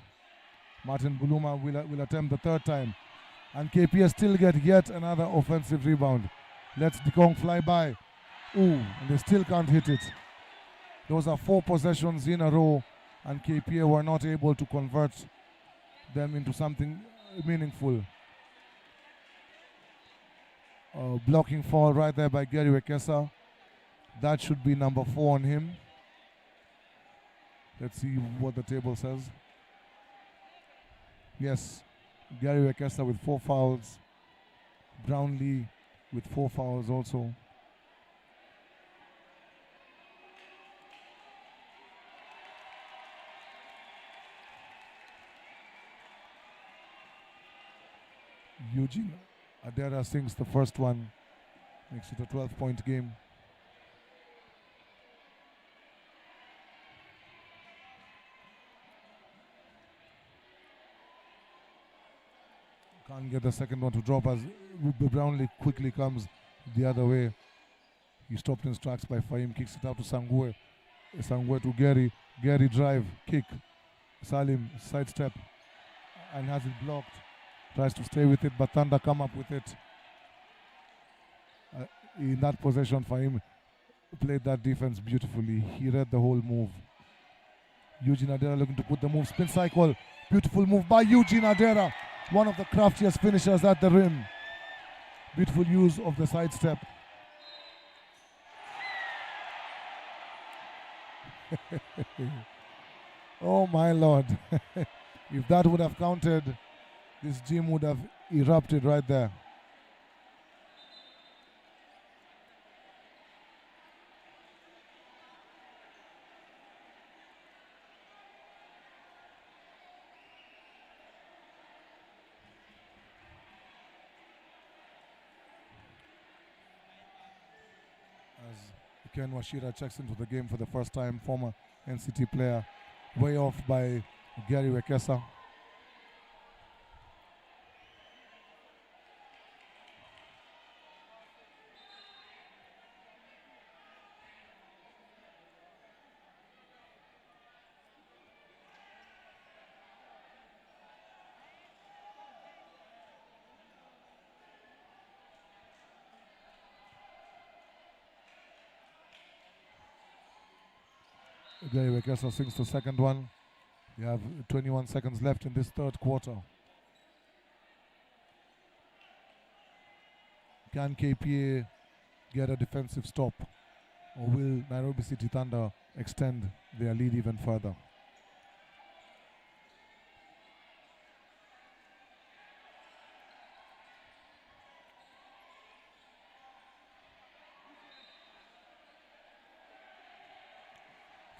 Martin Buluma will attempt the 3rd time. And KPA still get yet another offensive rebound. Lets Dikong fly by. Ooh, and they still can't hit it. Those are 4 possessions in a row, and KPA were not able to convert them into something meaningful. Blocking foul right there by Gary Wekesa. That should be number 4 on him. Let's see what the table says. Yes, Gary Wekesa with 4 fouls. Brownlee with 4 fouls also. Eugene Adera sinks the first one, makes it a 12-point game. Can't get the second one to drop as Brownlee quickly comes the other way. He stopped in his tracks by Fahim, kicks it out to Sangue. Sangue to Gary. Gary drive, kick. Salim sidestep and has it blocked. Tries to stay with it, but Thunder come up with it. In that possession, Fahim played that defense beautifully. He read the whole move. Eugene Adera looking to put the move. Spin cycle. Beautiful move by Eugene Adera. One of the craftiest finishers at the rim. Beautiful use of the sidestep. Oh my Lord. If that would have counted, this gym would have erupted right there. As Ken Washira checks into the game for the first time, former NCT player, way off by Gary Wekesa. Gary Wekesa sinks the second one. We have 21 seconds left in this third quarter. Can KPA get a defensive stop, or will Nairobi City Thunder extend their lead even further?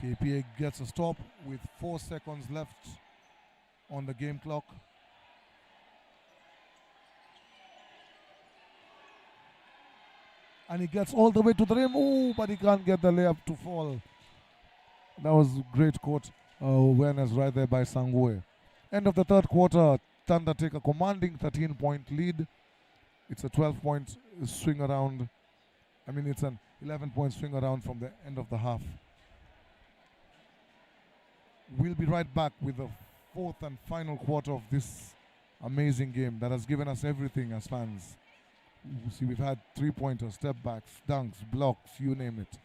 KPA gets a stop with 4 seconds left on the game clock. And he gets all the way to the rim. Ooh, but he can't get the layup to fall. That was great court awareness right there by Sangue. End of the third quarter, Thunder take a commanding 13-point lead. It's a 12-point swing around. It's an 11-point swing around from the end of the half. We'll be right back with the fourth and final quarter of this amazing game that has given us everything as fans. You see, we've had 3-pointers, step backs, dunks, blocks, you name it.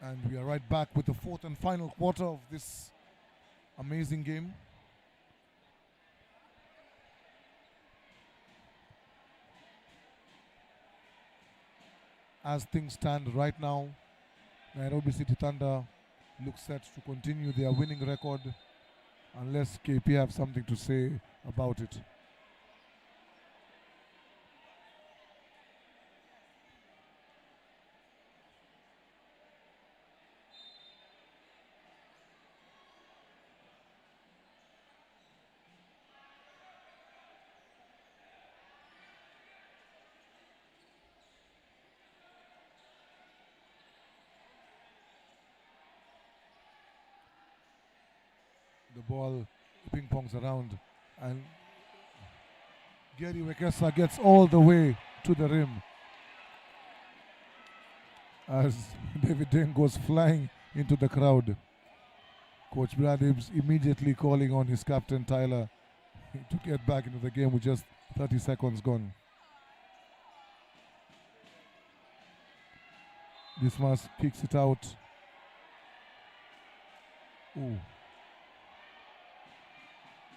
And we are right back with the fourth and final quarter of this amazing game. As things stand right now, Nairobi City Thunder look set to continue their winning record unless KPA have something to say about it. The ball ping pongs around and Gary Wekesa gets all the way to the rim as David Deng goes flying into the crowd. Coach Brad Hibbs immediately calling on his captain Tyler to get back into the game with just 30 seconds gone. Dismas kicks it out. Ooh.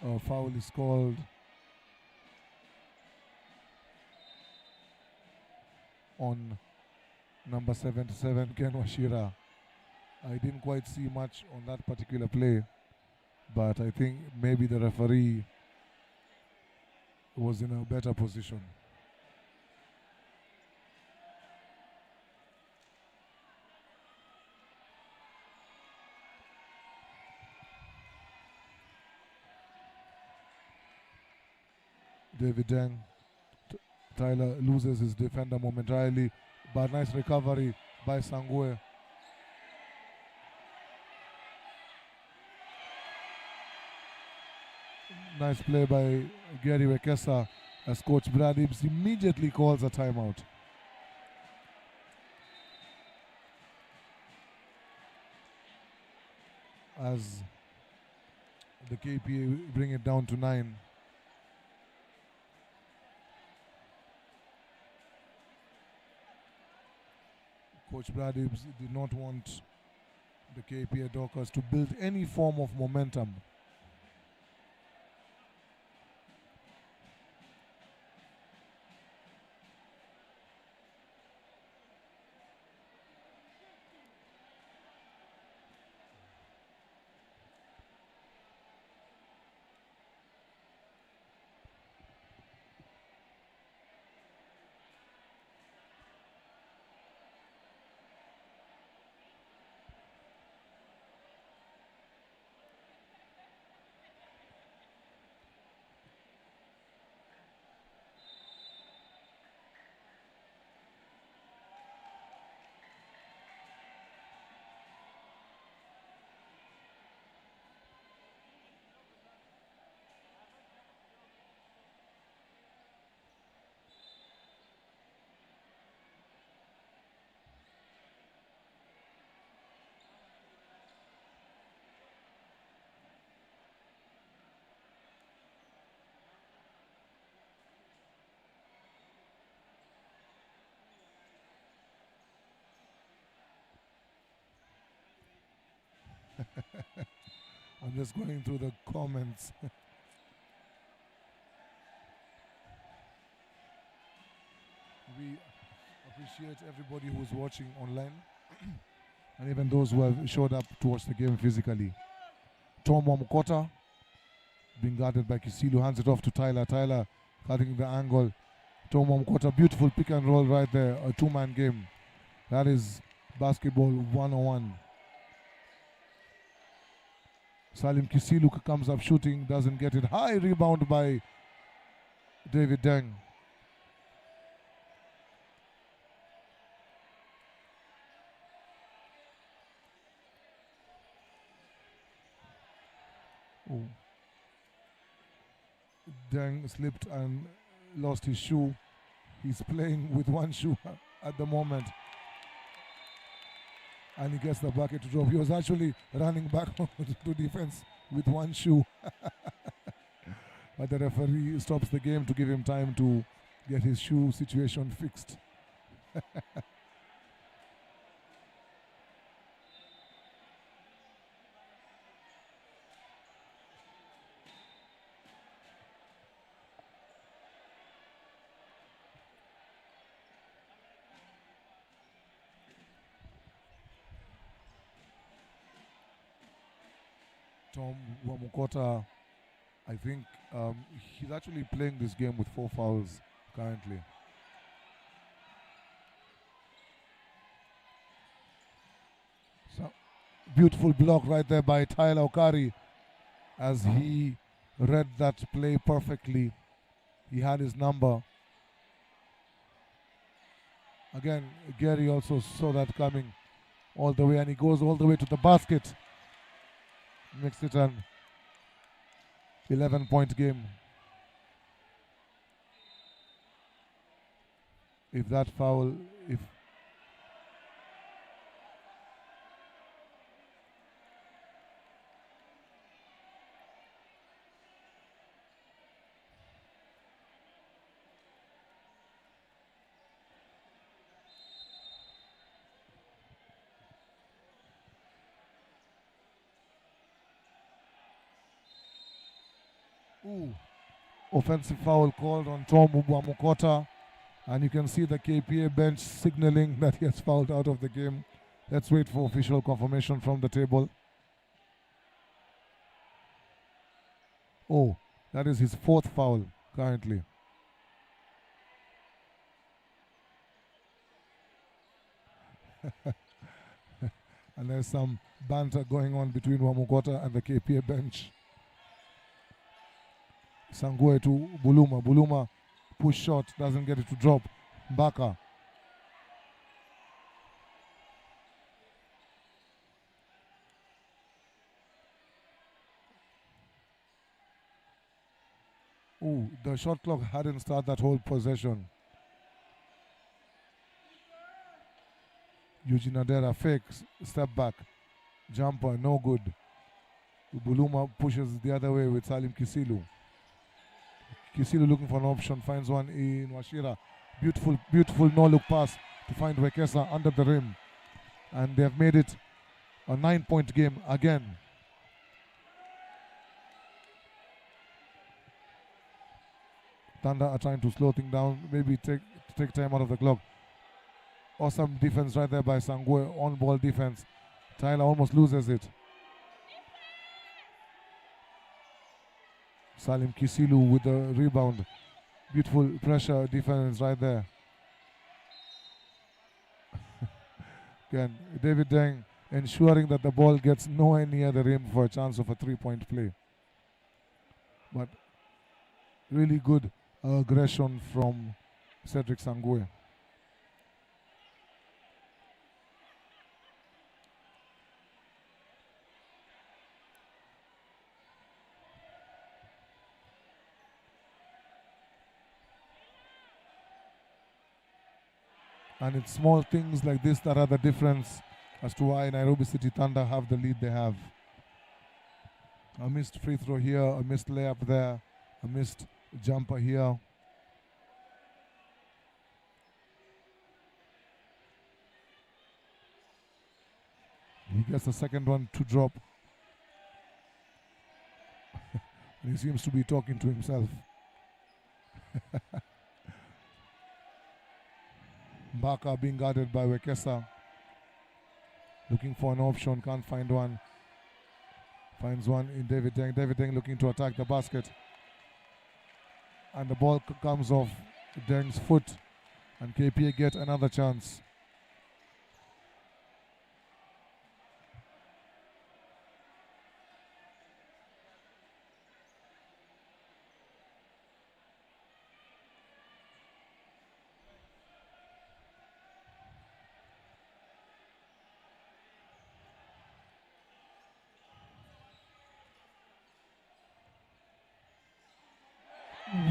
A foul is called on number 77, Ken Washira. I didn't quite see much on that particular play, but I think maybe the referee was in a better position. David Deng, Tyler loses his defender momentarily, but nice recovery by Sangue. Nice play by Gary Wekesa as Coach Brad Hibbs immediately calls a timeout. As the KPA bring it down to 9. Coach Brad Hibbs did not want the KPA Dockers to build any form of momentum. I'm just going through the comments. We appreciate everybody who's watching online and even those who have showed up to watch the game physically. Tom Wamukota being guarded by Kisilu, hands it off to Tyler. Tyler cutting the angle. Tom Wamukota, beautiful pick and roll right there, a two-man game. That is basketball 101. Salim Kisilu comes up shooting, doesn't get it. High rebound by David Deng. Oh. Deng slipped and lost his shoe. He's playing with one shoe at the moment. And he gets the bucket to drop. He was actually running back to defense with one shoe. But the referee stops the game to give him time to get his shoe situation fixed. Tom Wamukota, I think he's actually playing this game with 4 fouls currently. So, beautiful block right there by Tyler Okari as he read that play perfectly. He had his number. Again, Gary also saw that coming all the way, and he goes all the way to the basket. Makes it an 11-point game. If that foul, offensive foul called on Tom Wamukota, and you can see the KPA bench signaling that he has fouled out of the game. Let's wait for official confirmation from the table. Oh, that is his 4th foul currently. And there's some banter going on between Wamukota and the KPA bench. Sangue to Buluma. Buluma push shot, doesn't get it to drop. Mbaka. Ooh, the shot clock hadn't started that whole possession. Eugene Adera fakes, step back, jumper, no good. Buluma pushes the other way with Salim Kisilu. Kisilu looking for an option, finds one in Washira. Beautiful, beautiful no-look pass to find Wekesa under the rim. And they have made it a 9-point game again. Thunder are trying to slow things down, maybe take time out of the clock. Awesome defense right there by Sangue, on-ball defense. Tyler almost loses it. Salim Kisilu with the rebound. Beautiful pressure defense right there. Again, David Deng ensuring that the ball gets nowhere near the rim for a chance of a 3-point play. But really good aggression from Cedric Sangue. And it's small things like this that are the difference as to why Nairobi City Thunder have the lead they have. A missed free throw here, a missed layup there, a missed jumper here. He gets the second one to drop. And he seems to be talking to himself. Mbaka being guarded by Wekesa. Looking for an option, can't find one. Finds one in David Deng. David Deng looking to attack the basket. And the ball comes off Deng's foot. And KPA get another chance.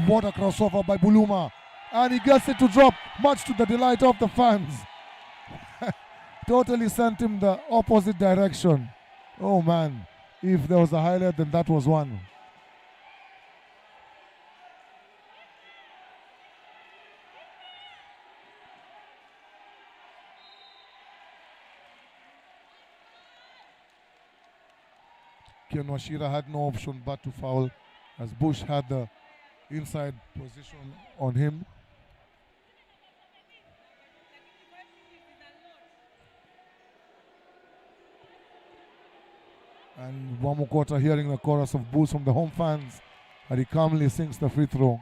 What a crossover by Buluma. And he gets it to drop, much to the delight of the fans. Totally sent him the opposite direction. Oh man, if there was a highlight, then that was one. Ken Washira had no option but to foul as Bush had the inside position on him. And Wamukota hearing the chorus of boos from the home fans, and he calmly sinks the free throw.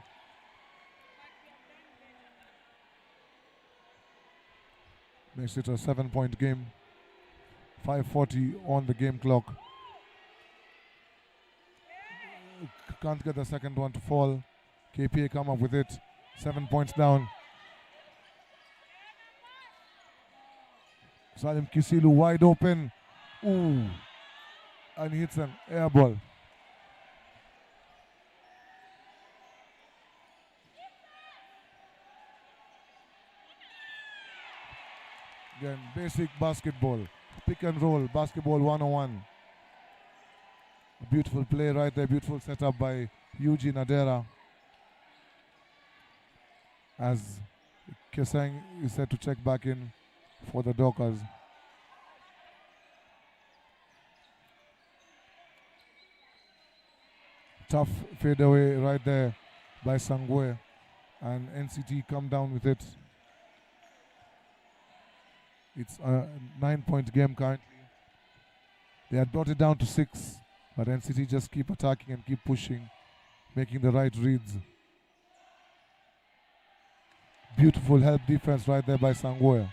Makes it a 7-point game. 5:40 on the game clock. Can't get the second one to fall. KPA come up with it. 7 points down. Salim Kisilu wide open. Ooh. And hits an air ball. Again, basic basketball. Pick and roll. Basketball 101. A beautiful play right there. Beautiful setup by Eugene Adera. As Kesang is set to check back in for the Dockers. Tough fadeaway right there by Sangwe, and NCT come down with it. It's a 9-point game currently. They had brought it down to 6, but NCT just keep attacking and keep pushing, making the right reads. Beautiful help defense right there by Sangwe.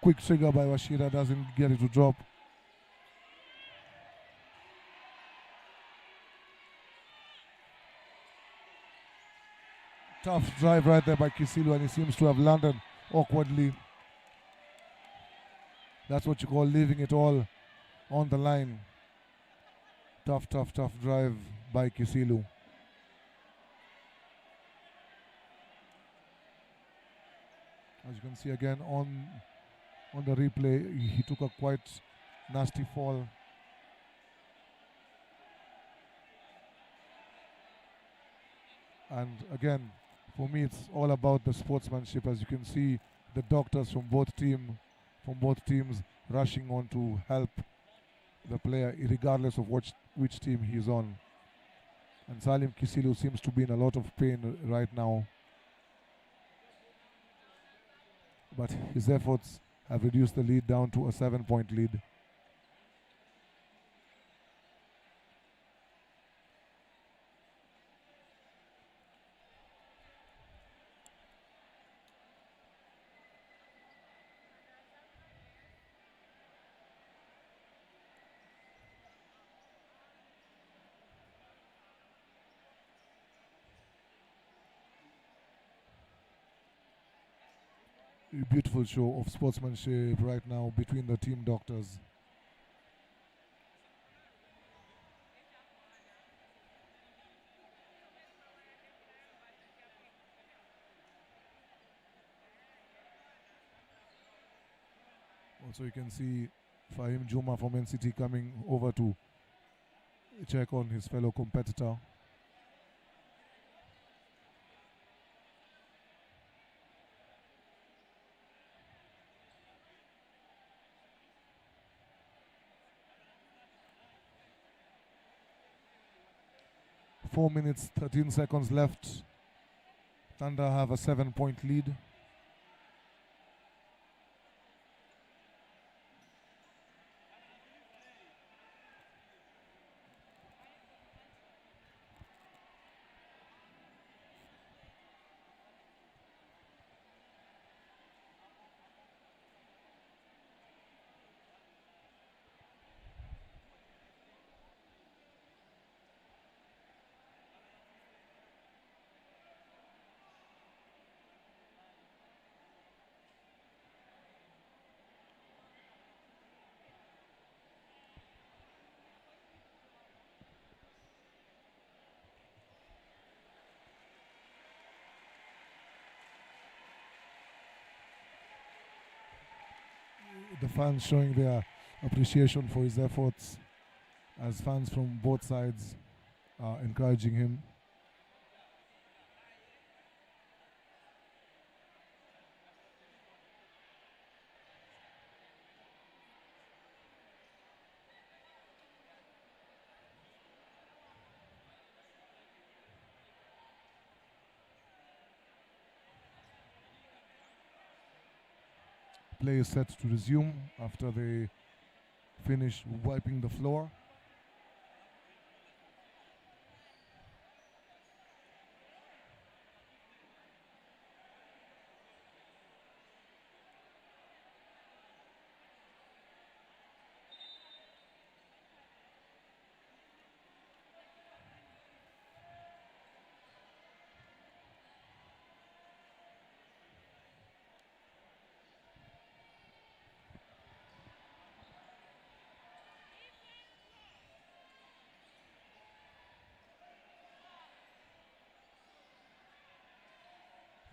Quick trigger by Washira, doesn't get it to drop. Tough drive right there by Kisilu, and he seems to have landed awkwardly. That's what you call leaving it all on the line. Tough drive by Kisilu. As you can see again on the replay, he took a quite nasty fall. And again, for me, it's all about the sportsmanship. As you can see, the doctors from both teams rushing on to help the player, regardless of which team he's on. And Salim Kisilu seems to be in a lot of pain right now, but his efforts have reduced the lead down to a 7-point lead. A beautiful show of sportsmanship right now between the team doctors. Also, you can see Fahim Juma from NCT coming over to check on his fellow competitor. Four minutes, 13 seconds left. Thunder have a 7-point lead. The fans showing their appreciation for his efforts, as fans from both sides are encouraging him. Play is set to resume after they finish wiping the floor.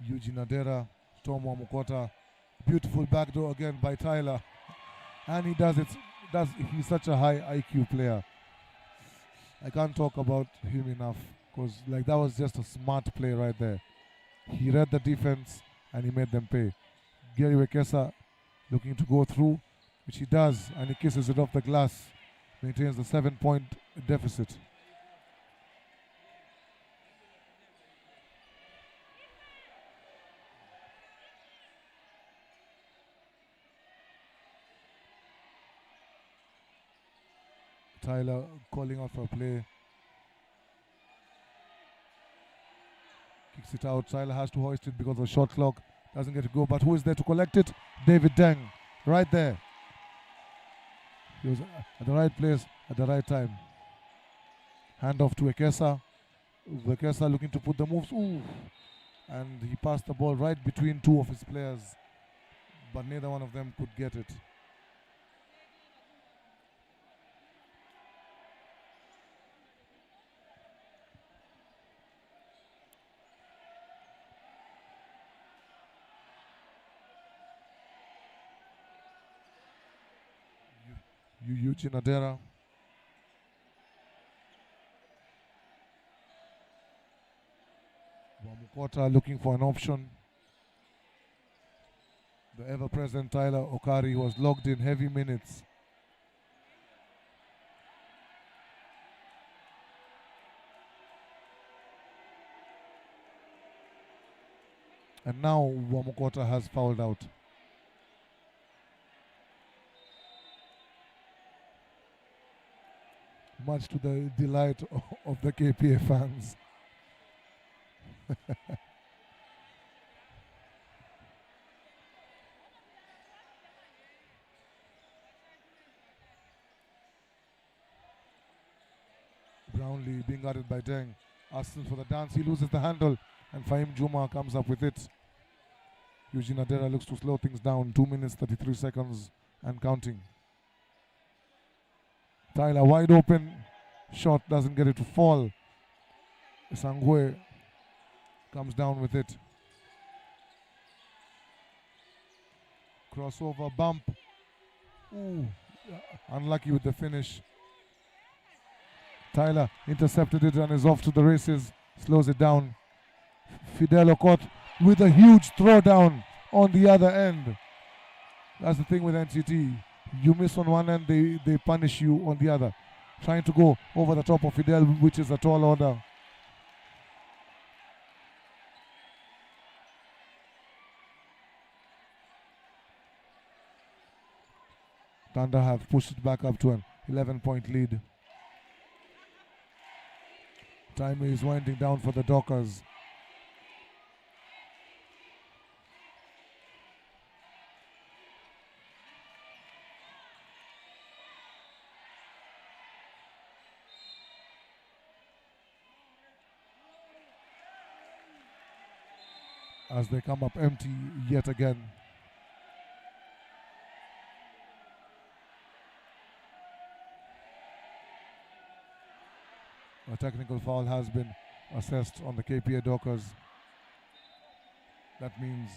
Eugene Adera, Tom Wamukota, beautiful backdoor again by Tyler, and he does it. He's such a high IQ player. I can't talk about him enough because like that was just a smart play right there. He read the defense and he made them pay. Gary Wekesa looking to go through, which he does, and he kisses it off the glass, maintains the 7-point deficit. Tyler calling out for a play. Kicks it out. Tyler has to hoist it because of the shot clock. Doesn't get to go, but who is there to collect it? David Deng, right there. He was at the right place at the right time. Hand off to Ekesa. Ekesa looking to put the moves. Ooh. And he passed the ball right between two of his players, but neither one of them could get it. Eugene Adera. Wamukota looking for an option. The ever-present Tyler Okari was logged in heavy minutes. And now Wamukota has fouled out. Much to the delight of the KPA fans. Brownlee being guarded by Deng. Asking for the dance, he loses the handle, and Fahim Juma comes up with it. Eugene Adera looks to slow things down. 2 minutes, 33 seconds, and counting. Tyler wide open, shot doesn't get it to fall. Sangwe comes down with it. Crossover bump. Ooh, unlucky with the finish. Tyler intercepted it and is off to the races. Slows it down. Fidel Okot with a huge throwdown on the other end. That's the thing with NCT. You miss on one end, they punish you on the other. Trying to go over the top of Fidel, which is a tall order. Thunder have pushed it back up to an 11-point lead. Time is winding down for the Dockers. As they come up empty yet again. A technical foul has been assessed on the KPA Dockers. That means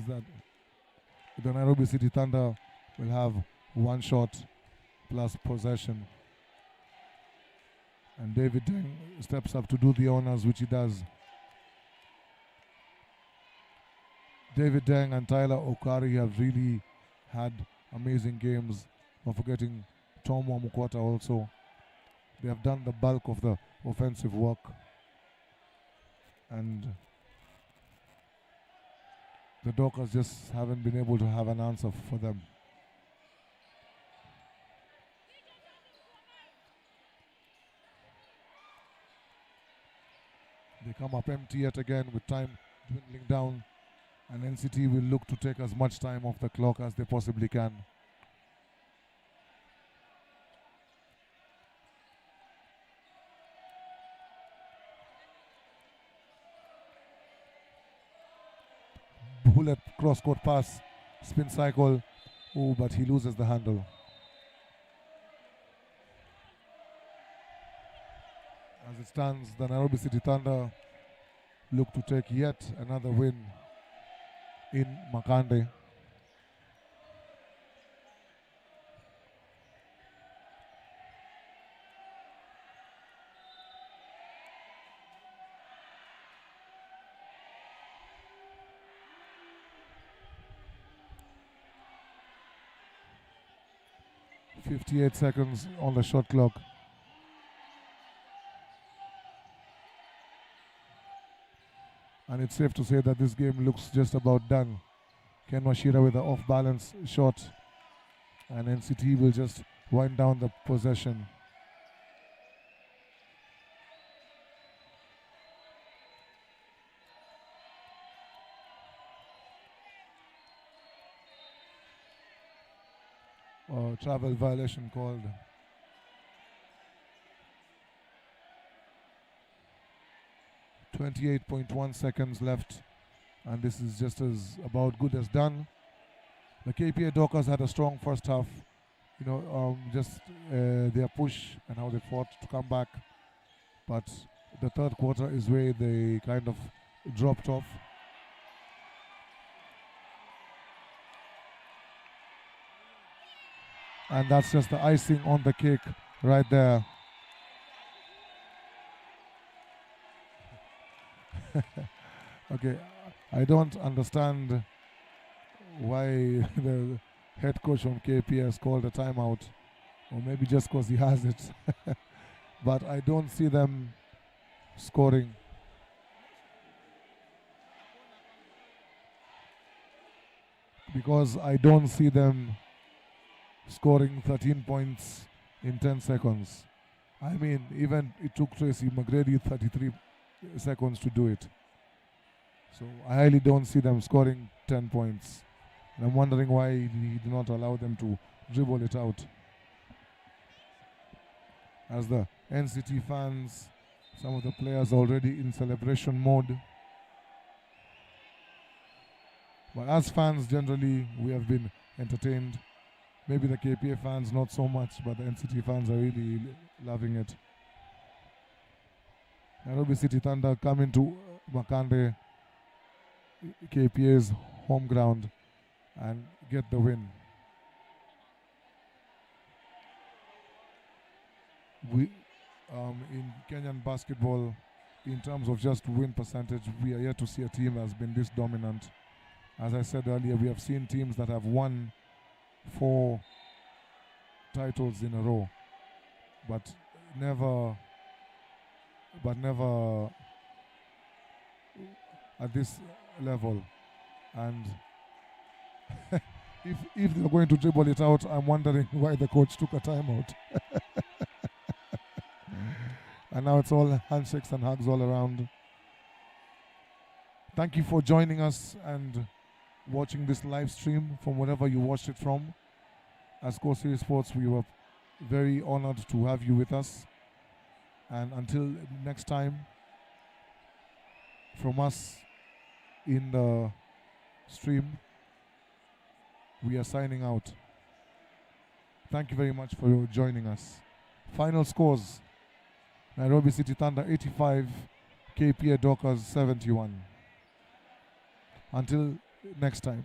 that the Nairobi City Thunder will have one shot plus possession. And David Deng steps up to do the honors, which he does. David Deng and Tyler Okari have really had amazing games. Not forgetting Tom Wamukota also. They have done the bulk of the offensive work, and the Dockers just haven't been able to have an answer for them. They come up empty yet again with time dwindling down, and NCT will look to take as much time off the clock as they possibly can. Bullet cross-court pass, spin cycle, but he loses the handle. As it stands, the Nairobi City Thunder look to take yet another win in Makande. .58 seconds on the shot clock. And it's safe to say that this game looks just about done. Ken Washira with an off-balance shot, and NCT will just wind down the possession. Travel violation called. .28 seconds left, and this is just as about good as done. The KPA Dockers had a strong first half, their push and how they fought to come back, but the third quarter is where they kind of dropped off. And that's just the icing on the cake right there. Okay, I don't understand why the head coach from KPA has called a timeout, or maybe just because he has it. But I don't see them scoring. Because I don't see them scoring 13 points in 10 seconds. I mean, even it took Tracy McGrady 33 seconds to do it. So I highly don't see them scoring 10 points. And I'm wondering why he did not allow them to dribble it out. As the NCT fans, some of the players already in celebration mode. But as fans, generally, we have been entertained. Maybe the KPA fans not so much, but the NCT fans are really loving it. Nairobi City Thunder coming to Makande, KPA's home ground, and get the win. We, in Kenyan basketball, in terms of just win percentage, we are yet to see a team that has been this dominant. As I said earlier, we have seen teams that have won 4 titles in a row, but never at this level. And if they're going to dribble it out, I'm wondering why the coach took a timeout. And now it's all handshakes and hugs all around. Thank you for joining us and watching this live stream from wherever you watched it from. As Core Series Sports, we were very honored to have you with us. And until next time, from us in the stream, we are signing out. Thank you very much for joining us. Final scores: Nairobi City Thunder 85, KPA Dockers 71. Until next time.